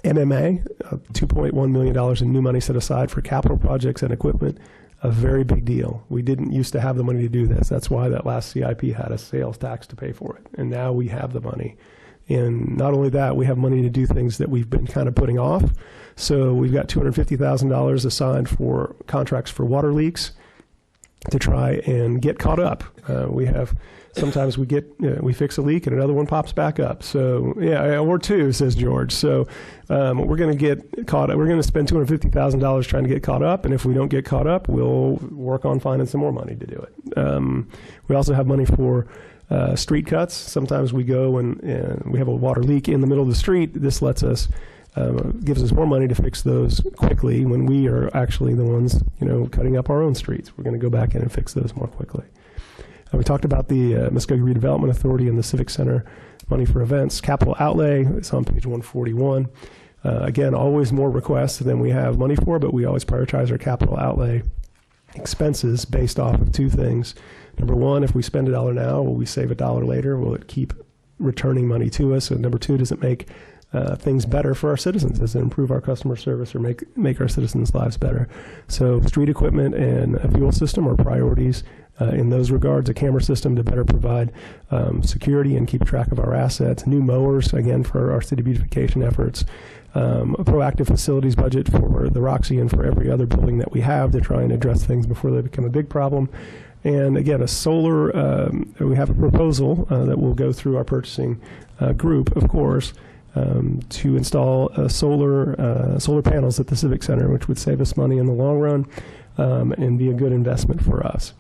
$2.1 million in new money set aside for capital projects and equipment. A very big deal. We didn't used to have the money to do this. That's why that last CIP had a sales tax to pay for it. And now we have the money. And not only that, we have money to do things that we've been kind of putting off. So we've got $250,000 assigned for contracts for water leaks to try and get caught up. Sometimes we fix a leak and another one pops back up. So yeah, or two, says George. So we're going to get caught up. We're going to spend $250,000 trying to get caught up. And if we don't get caught up, we'll work on finding some more money to do it. We also have money for street cuts. Sometimes we go and we have a water leak in the middle of the street. This lets us, gives us more money to fix those quickly when we are actually the ones, cutting up our own streets. We're going to go back in and fix those more quickly. We talked about the Muskogee Redevelopment Authority and the Civic Center money for events. Capital outlay is on page 141. Again, always more requests than we have money for, but we always prioritize our capital outlay expenses based off of two things. Number one, if we spend $1 now, will we save $1 later? Will it keep returning money to us? And number two, does it make things better for our citizens? Does it improve our customer service or make our citizens' lives better? So street equipment and a fuel system are priorities in those regards. A camera system to better provide security and keep track of our assets. New mowers, again, for our city beautification efforts. A proactive facilities budget for the Roxy and for every other building that we have to try and address things before they become a big problem. And again, a solar, we have a proposal that will go through our purchasing group, of course, to install solar panels at the Civic Center, which would save us money in the long run and be a good investment for us.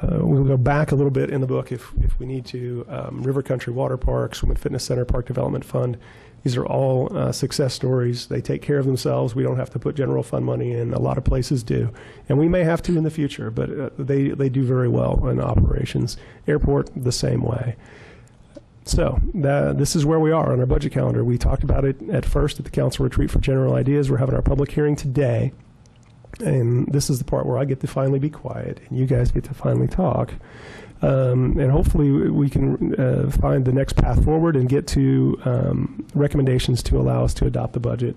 We'll go back a little bit in the book if we need to. River Country Water Park, Swim and Fitness Center, Park Development Fund. These are all success stories. They take care of themselves. We don't have to put general fund money in. A lot of places do. And we may have to in the future, but they do very well in operations. Airport, the same way. So this is where we are on our budget calendar. We talked about it at first at the council retreat for general ideas. We're having our public hearing today. And this is the part where I get to finally be quiet and you guys get to finally talk. And hopefully we can find the next path forward and get to recommendations to allow us to adopt the budget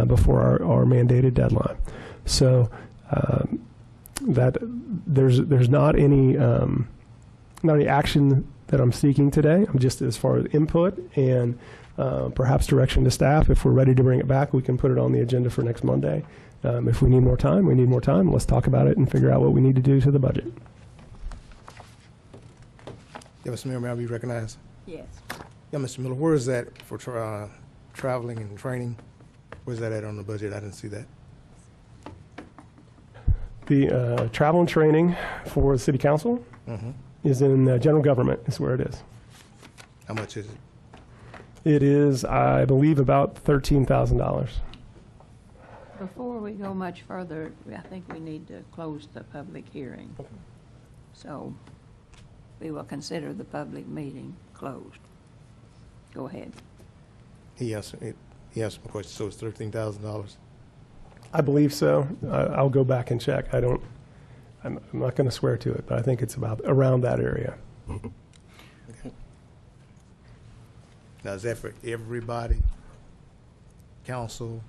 before our mandated deadline. So that there's not any action that I'm seeking today. I'm just as far as input and perhaps direction to staff. If we're ready to bring it back, we can put it on the agenda for next Monday. If we need more time, we need more time. Let's talk about it and figure out what we need to do to the budget. Yeah, Mr. Mayor, may I be recognized? Yes. Yeah, Mr. Miller, where is that for traveling and training? Where's that at on the budget? I didn't see that. The travel and training for the city council is in general government is where it is. How much is it? It is, I believe, about $13,000. Before we go much further, I think we need to close the public hearing. So we will consider the public meeting closed. Go ahead. He answered my question. So it's $13,000. I believe so. I'll go back and check. I'm not going to swear to it, but I think it's about around that area. Okay. Now, is that for everybody? Council,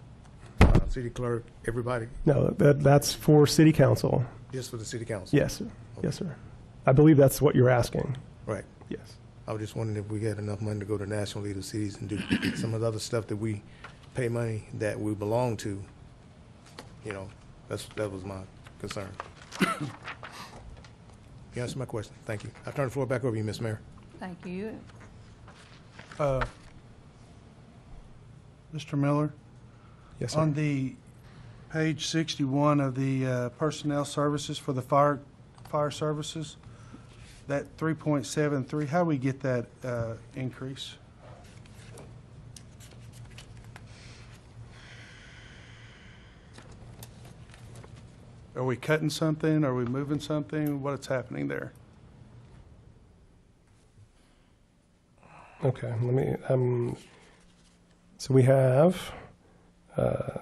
city clerk, everybody? No, that's for city council. Just for the city council? Yes, sir. Okay. Yes, sir. I believe that's what you're asking. Right. Yes. I was just wondering if we had enough money to go to National League of Cities and do some of the other stuff that we pay money that we belong to. You know, that was my concern. You answered my question. Thank you. I turn the floor back over to you, Ms. Mayor. Thank you. Mr. Miller? Yes, sir. On the page 61 of the personnel services for the fire services, that 3.73, how do we get that increase? Are we cutting something? Are we moving something? What's happening there? Okay, let me, so we have, so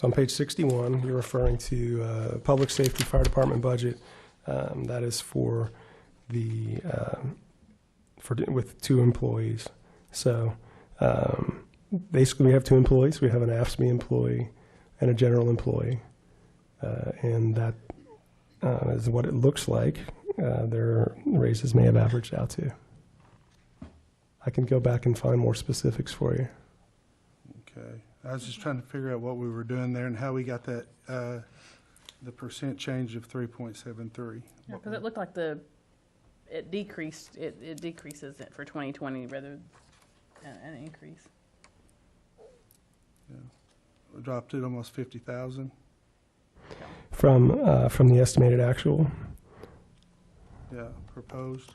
on page 61, you're referring to public safety fire department budget. That is for the, with 2 employees. So basically we have 2 employees. We have an AFSCME employee and a general employee. And that is what it looks like their raises may have averaged out to. I can go back and find more specifics for you. Okay. I was just trying to figure out what we were doing there and how we got that, the percent change of 3.73. Yeah, because it looked like it decreased, it decreases it for 2020 rather than an increase. Yeah. We dropped it almost 50,000. From the estimated actual. Yeah, proposed.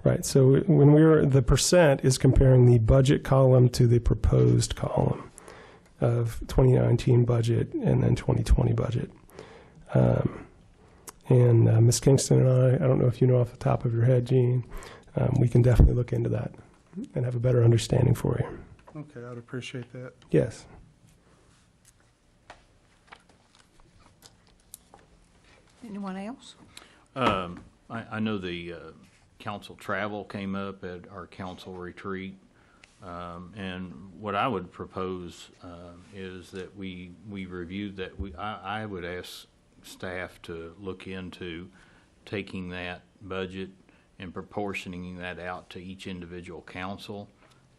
Right. So when the percent is comparing the budget column to the proposed column of 2019 budget and then 2020 budget. And Ms. Kingston and I don't know if you know off the top of your head, Gene, we can definitely look into that and have a better understanding for you. Okay, I'd appreciate that. Yes. Anyone else? I know the council travel came up at our council retreat. And what I would propose is that we review that. I would ask staff to look into taking that budget and proportioning that out to each individual council.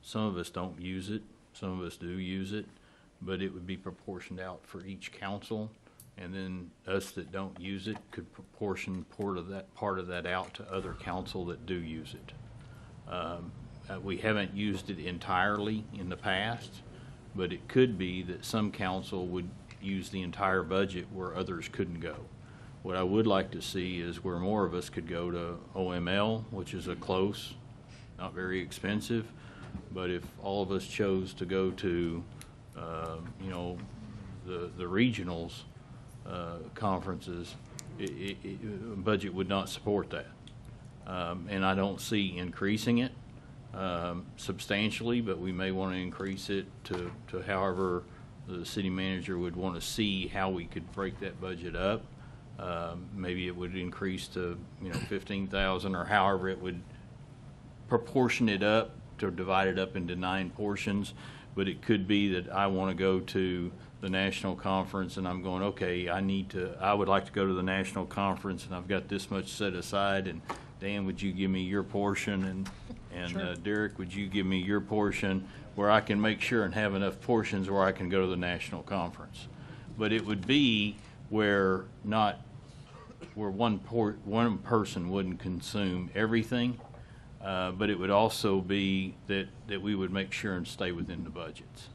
Some of us don't use it, some of us do use it, but it would be proportioned out for each council and then us that don't use it could proportion part of that out to other council that do use it. We haven't used it entirely in the past, but it could be that some council would use the entire budget where others couldn't go. What I would like to see is where more of us could go to OML, which is a close, not very expensive, but if all of us chose to go to, you know, the regionals conferences, budget would not support that. And I don't see increasing it substantially, but we may want to increase it to however the city manager would want to see how we could break that budget up. Maybe it would increase to, you know, 15,000, or however it would proportion it up to divide it up into 9 portions. But it could be that I want to go to the national conference and I'm going, okay, I would like to go to the national conference and I've got this much set aside, and Dan, would you give me your portion, and Sure. Derek, would you give me your portion, where I can make sure and have enough portions where I can go to the national conference. But it would be where one person wouldn't consume everything, but it would also be that we would make sure and stay within the budgets.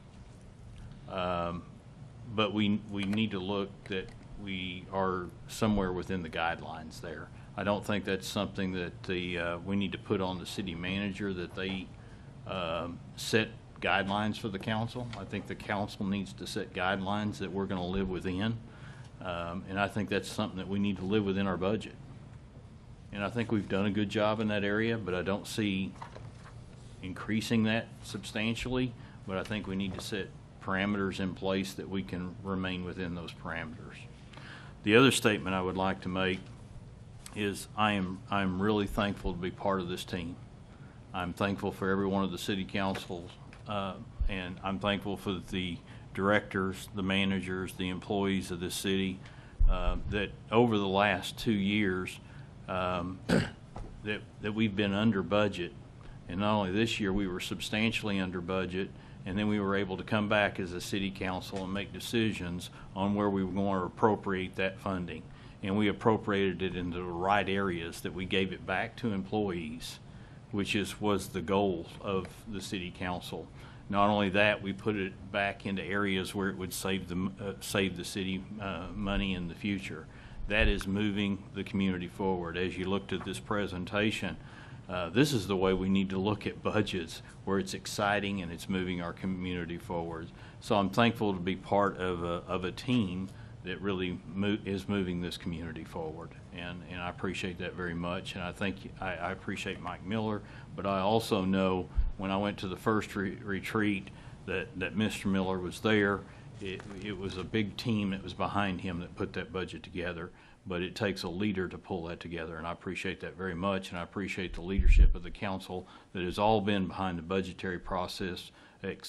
But we need to look that we are somewhere within the guidelines there. I don't think that's something that we need to put on the city manager, that they set guidelines for the council. I think the council needs to set guidelines that we're going to live within. And I think that's something that we need to live within our budget. And I think we've done a good job in that area, but I don't see increasing that substantially. But I think we need to set parameters in place that we can remain within those parameters. The other statement I would like to make is I'm really thankful to be part of this team. I'm thankful for every one of the city councils, and I'm thankful for the directors, the managers, the employees of this city, that over the last 2 years that we've been under budget. And not only this year, we were substantially under budget, and then we were able to come back as a city council and make decisions on where we were going to appropriate that funding. And we appropriated it into the right areas, that we gave it back to employees, which was the goal of the city council. Not only that, we put it back into areas where it would save the city money in the future. That is moving the community forward. As you looked at this presentation, this is the way we need to look at budgets, where it's exciting and it's moving our community forward. So I'm thankful to be part of a team that really is moving this community forward, and I appreciate that very much. And I think I appreciate Mike Miller, but I also know when I went to the first retreat that Mr. Miller was there. It was a big team that was behind him that put that budget together, but it takes a leader to pull that together, and I appreciate that very much. And I appreciate the leadership of the council that has all been behind the budgetary process at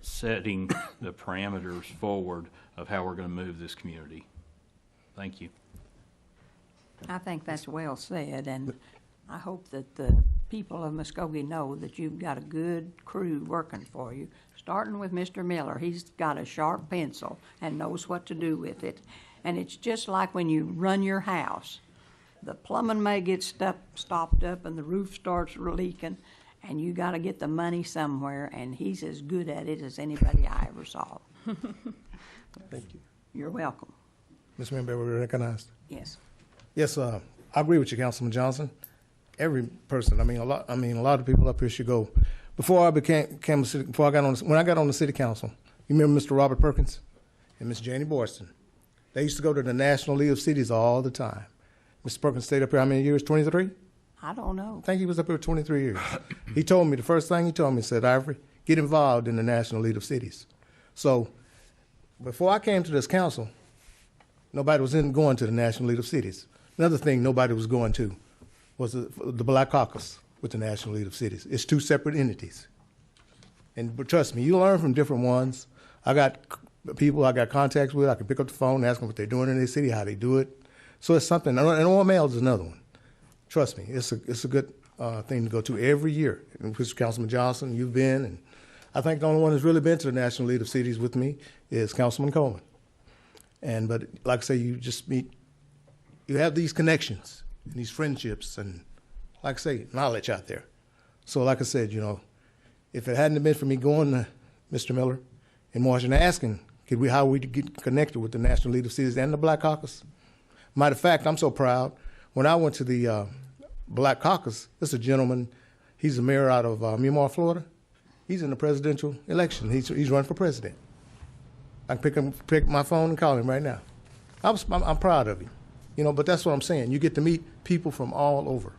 setting the parameters forward of how we're going to move this community. Thank you. I think that's well said, and I hope that the people of Muskogee know that you've got a good crew working for you, starting with Mr. Miller. He's got a sharp pencil and knows what to do with it. And it's just like when you run your house. The plumbing may get stopped up and the roof starts leaking, and you got to get the money somewhere, and he's as good at it as anybody I ever saw. Thank you. You're welcome. Ms. Member, we're recognized. Yes. Yes, I agree with you, Councilman Johnson. Every person, a lot of people up here should go. Before I when I got on the city council, you remember Mr. Robert Perkins and Miss Janie Borston? They used to go to the National League of Cities all the time. Mr. Perkins stayed up here how many years? 23? I don't know. I think he was up here 23 years. He told me, the first thing he told me, he said, Ivory, get involved in the National League of Cities. So before I came to this council, nobody was going to the National League of Cities. Another thing nobody was going to was the Black Caucus with the National League of Cities. It's 2 separate entities. But trust me, you learn from different ones. I got people I got contacts with. I can pick up the phone and ask them what they're doing in their city, how they do it. So it's something, and OML is another one. Trust me, it's a good thing to go to every year. And Mr. Councilman Johnson, you've been, and I think the only one who's really been to the National League of Cities with me is Councilman Coleman. But like I say, you just meet, you have these connections and these friendships and, like I say, knowledge out there. So like I said, if it hadn't been for me going to Mr. Miller in Washington asking, how we get connected with the National League of Cities and the Black Caucus. Matter of fact, I'm so proud. When I went to the Black Caucus, there's a gentleman, he's the mayor out of Miramar, Florida. He's in the presidential election. He's running for president. I can pick my phone and call him right now. I'm proud of him. But that's what I'm saying. You get to meet people from all over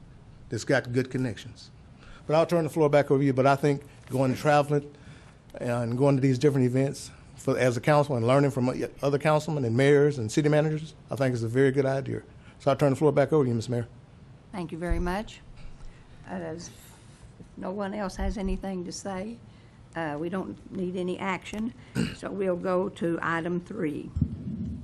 that's got good connections. But I'll turn the floor back over to you. But I think going and traveling and going to these different events as a council and learning from other councilmen and mayors and city managers, I think is a very good idea. So I'll turn the floor back over to you, Ms. Mayor. Thank you very much. If no one else has anything to say, we don't need any action, so we'll go to item 3.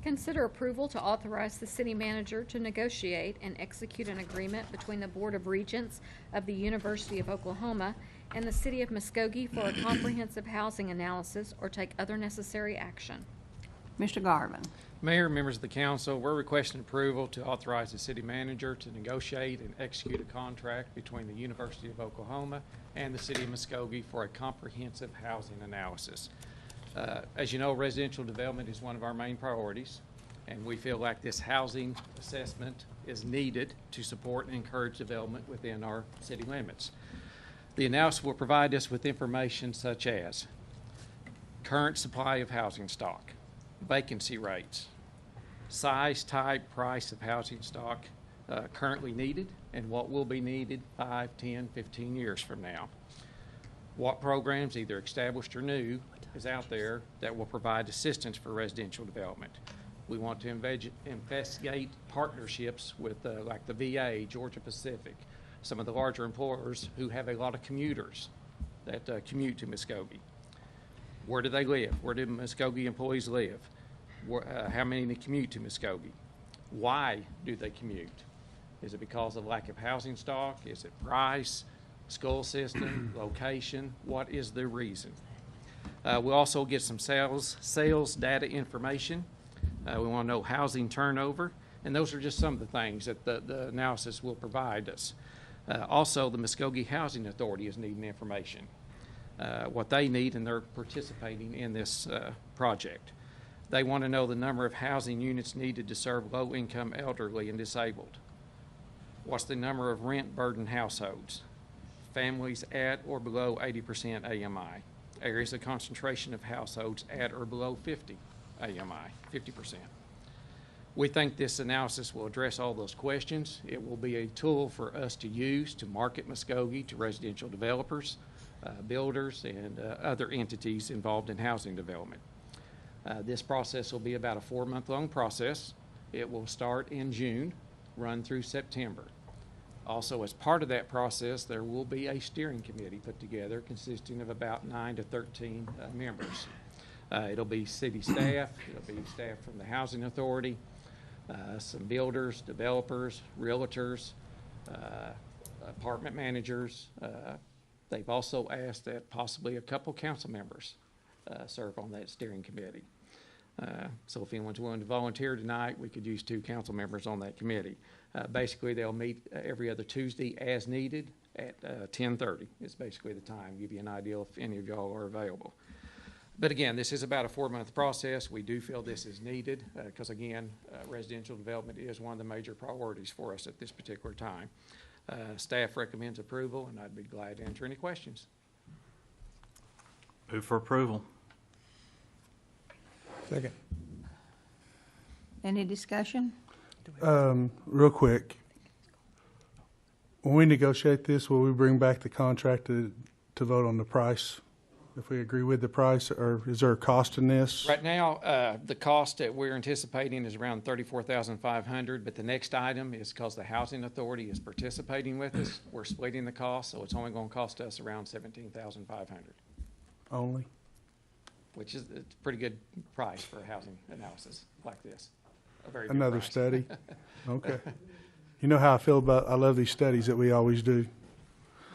Consider approval to authorize the city manager to negotiate and execute an agreement between the Board of Regents of the University of Oklahoma and the City of Muskogee for a comprehensive housing analysis or take other necessary action. Mr. Garvin. Mayor, members of the council, we're requesting approval to authorize the city manager to negotiate and execute a contract between the University of Oklahoma and the City of Muskogee for a comprehensive housing analysis. As you know, residential development is one of our main priorities, and we feel like this housing assessment is needed to support and encourage development within our city limits. The analysis will provide us with information such as current supply of housing stock, vacancy rates, size, type, price of housing stock currently needed, and what will be needed 5, 10, 15 years from now. What programs, either established or new, is out there that will provide assistance for residential development. We want to investigate partnerships with like the VA, Georgia Pacific, some of the larger employers who have a lot of commuters that commute to Muskogee. Where do they live? Where do Muskogee employees live? How many commute to Muskogee? Why do they commute? Is it because of lack of housing stock? Is it price, school system, location? What is the reason? We'll also get some sales data information. We want to know housing turnover, and those are just some of the things that the analysis will provide us. Also, the Muskogee Housing Authority is needing information, what they need, and they're participating in this project. They want to know the number of housing units needed to serve low-income elderly and disabled. What's the number of rent-burdened households? Families at or below 80% AMI. Areas of concentration of households at or below 50 AMI, 50%. We think this analysis will address all those questions. It will be a tool for us to use to market Muskogee to residential developers, builders, and other entities involved in housing development. This process will be about a 4-month-long process. It will start in June, run through September. Also, as part of that process, there will be a steering committee put together consisting of about 9 to 13 members. It'll be city staff, it'll be staff from the Housing Authority, some builders, developers, realtors, apartment managers. They've also asked that possibly a couple council members serve on that steering committee. So if anyone's willing to volunteer tonight, we could use 2 council members on that committee. Basically, they'll meet every other Tuesday as needed at 10:30 is basically the time. Give you an idea if any of y'all are available. But again, this is about a 4-month process. We do feel this is needed because, again, residential development is one of the major priorities for us at this particular time. Staff recommends approval, and I'd be glad to answer any questions. Move for approval. Second. Any discussion? Real quick, when we negotiate this, will we bring back the contract to vote on the price? If we agree with the price, or is there a cost in this? Right now, the cost that we're anticipating is around $34,500, but the next item is because the Housing Authority is participating with us. We're splitting the cost, so it's only going to cost us around $17,500. Only? Which is a pretty good price for a housing analysis like this. A very good Another price. study? Okay. You know how I feel about, I love these studies that we always do.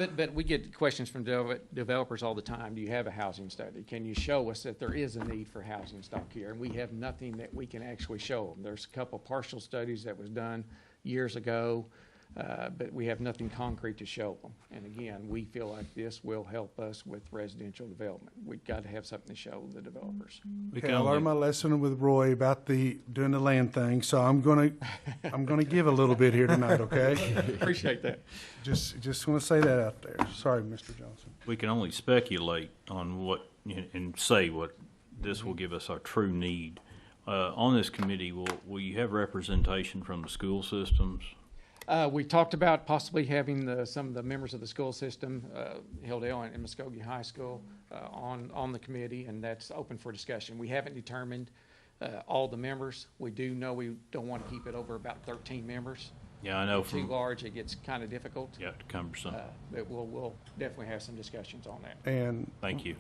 But we get questions from developers all the time. Do you have a housing study? Can you show us that there is a need for housing stock here? And we have nothing that we can actually show them. There's a couple partial studies that was done years ago, but we have nothing concrete to show them. And again, we feel like this will help us with residential development. We've got to have something to show the developers. Okay, I learned my lesson with Roy about doing the land thing, so I'm gonna give a little bit here tonight, okay? Appreciate that. Just want to say that out there. Sorry, Mr. Johnson. We can only speculate on what, and say what this will give us our true need. On this committee, will you have representation from the school systems? We talked about possibly having some of the members of the school system, Hilldale and Muskogee High School, on the committee, and that's open for discussion. We haven't determined all the members. We do know we don't want to keep it over about 13 members. Yeah, I know. If too large, it gets kind of difficult. Yeah, cumbersome. But we'll definitely have some discussions on that. And thank you.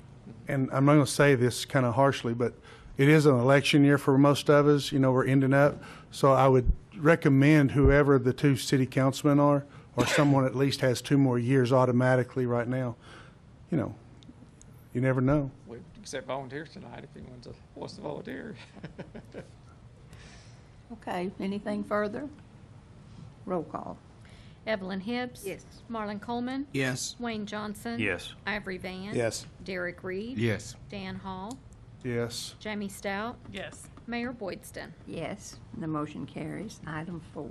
And I'm not going to say this kind of harshly, but it is an election year for most of us. You know, we're ending up. So I would recommend whoever the two city councilmen are, or someone at least has 2 more years automatically right now. You know, you never know. We accept volunteers tonight if anyone wants to volunteer. Okay, anything further? Roll call. Evelyn Hibbs. Yes. Marlon Coleman. Yes. Wayne Johnson. Yes. Ivory Van. Yes. Derek Reed. Yes. Dan Hall. Yes. Jamie Stout. Yes. Mayor Boydston. Yes, the motion carries. Item 4.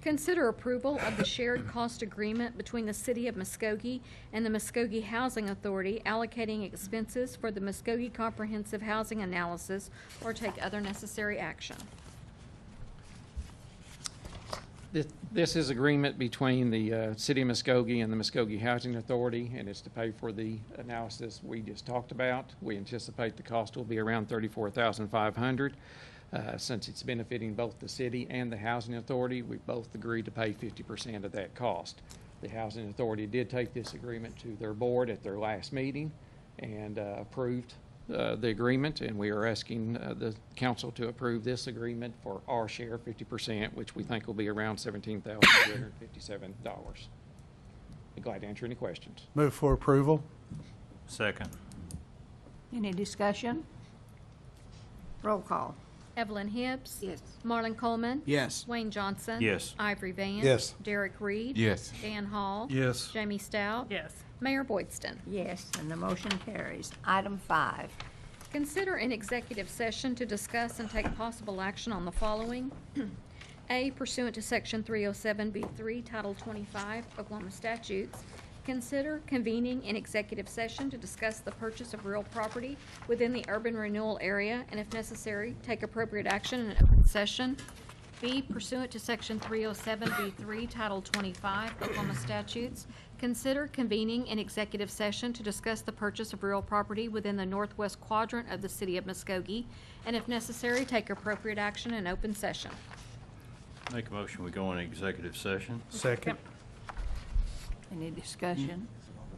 Consider approval of the shared cost agreement between the City of Muskogee and the Muskogee Housing Authority allocating expenses for the Muskogee Comprehensive Housing Analysis or take other necessary action. This is agreement between the City of Muskogee and the Muskogee Housing Authority, and it's to pay for the analysis we just talked about. We anticipate the cost will be around $34,500. Since it's benefiting both the city and the Housing Authority, we both agreed to pay 50% of that cost. The Housing Authority did take this agreement to their board at their last meeting and approved the agreement, and we are asking the council to approve this agreement for our share, 50%, which we think will be around $17,357. Be glad to answer any questions. Move for approval. Second. Any discussion? Roll call. Evelyn Hibbs. Yes. Marlon Coleman. Yes. Wayne Johnson. Yes. Ivory Van. Yes. Derek Reed. Yes. Dan Hall. Yes. Jamie Stout. Yes. Mayor Boydston. Yes, and the motion carries. Item 5. Consider an executive session to discuss and take possible action on the following. A, pursuant to Section 307B3, Title 25, Oklahoma statutes, consider convening an executive session to discuss the purchase of real property within the urban renewal area, and if necessary, take appropriate action in an open session. B, pursuant to Section 307B3, Title 25, Oklahoma statutes, consider convening an executive session to discuss the purchase of real property within the northwest quadrant of the City of Muskogee, and if necessary, take appropriate action in open session. Make a motion, we go in executive session. Second. Any discussion?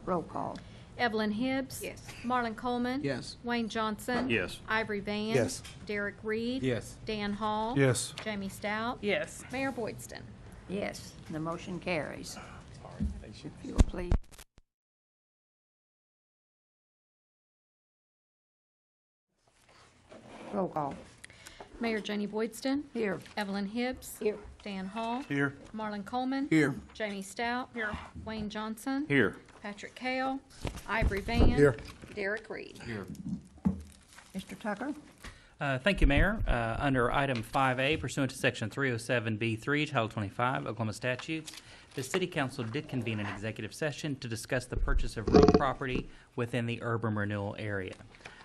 Roll call. Evelyn Hibbs. Yes. Marlon Coleman. Yes. Wayne Johnson. Yes. Ivory Van. Yes. Derek Reed. Yes. Dan Hall. Yes. Jamie Stout. Yes. Mayor Boydston. Yes, the motion carries. They should If you will please. Roll call. Mayor Janie Boydston. Here. Evelyn Hibbs. Here. Dan Hall. Here. Marlon Coleman. Here. Jamie Stout. Here. Wayne Johnson. Here. Patrick Kale. Ivory Van. Here. Derek Reed. Here. Mr. Tucker? Thank you, Mayor. Under item 5A, pursuant to Section 307B3, Title 25, Oklahoma statutes, the City Council did convene an executive session to discuss the purchase of real property within the urban renewal area.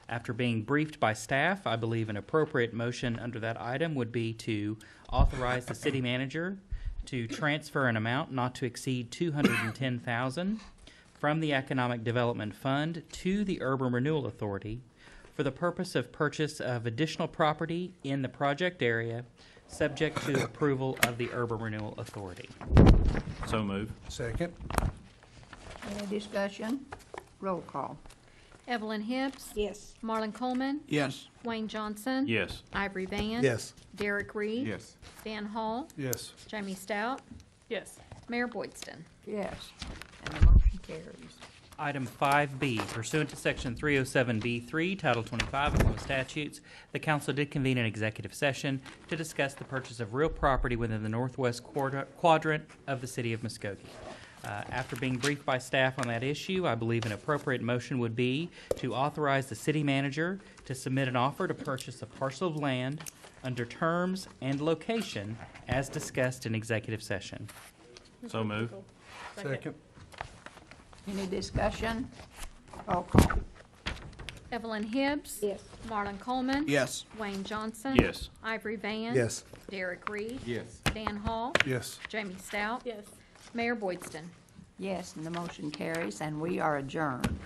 After being briefed by staff, I believe an appropriate motion under that item would be to authorize the city manager to transfer an amount not to exceed $210,000 from the Economic Development Fund to the Urban Renewal Authority for the purpose of purchase of additional property in the project area, subject to approval of the Urban Renewal Authority. So move. Second. Any discussion? Roll call. Evelyn Hibbs. Yes. Marlon Coleman. Yes. Wayne Johnson. Yes. Ivory Van. Yes. Derek Reed. Yes. Dan Hall. Yes. Jamie Stout. Yes. Mayor Boydston. Yes, and the motion carries. Item 5B, pursuant to Section 307B3, Title 25 Oklahoma statutes, the council did convene an executive session to discuss the purchase of real property within the northwest quadrant of the city of Muskogee. After being briefed by staff on that issue, I believe an appropriate motion would be to authorize the city manager to submit an offer to purchase a parcel of land under terms and location as discussed in executive session. So move. Second. Any discussion? Roll call. Evelyn Hibbs. Yes. Marlon Coleman. Yes. Wayne Johnson. Yes. Ivory Van. Yes. Derek Reed. Yes. Dan Hall. Yes. Jamie Stout. Yes. Mayor Boydston. Yes, and the motion carries, and we are adjourned.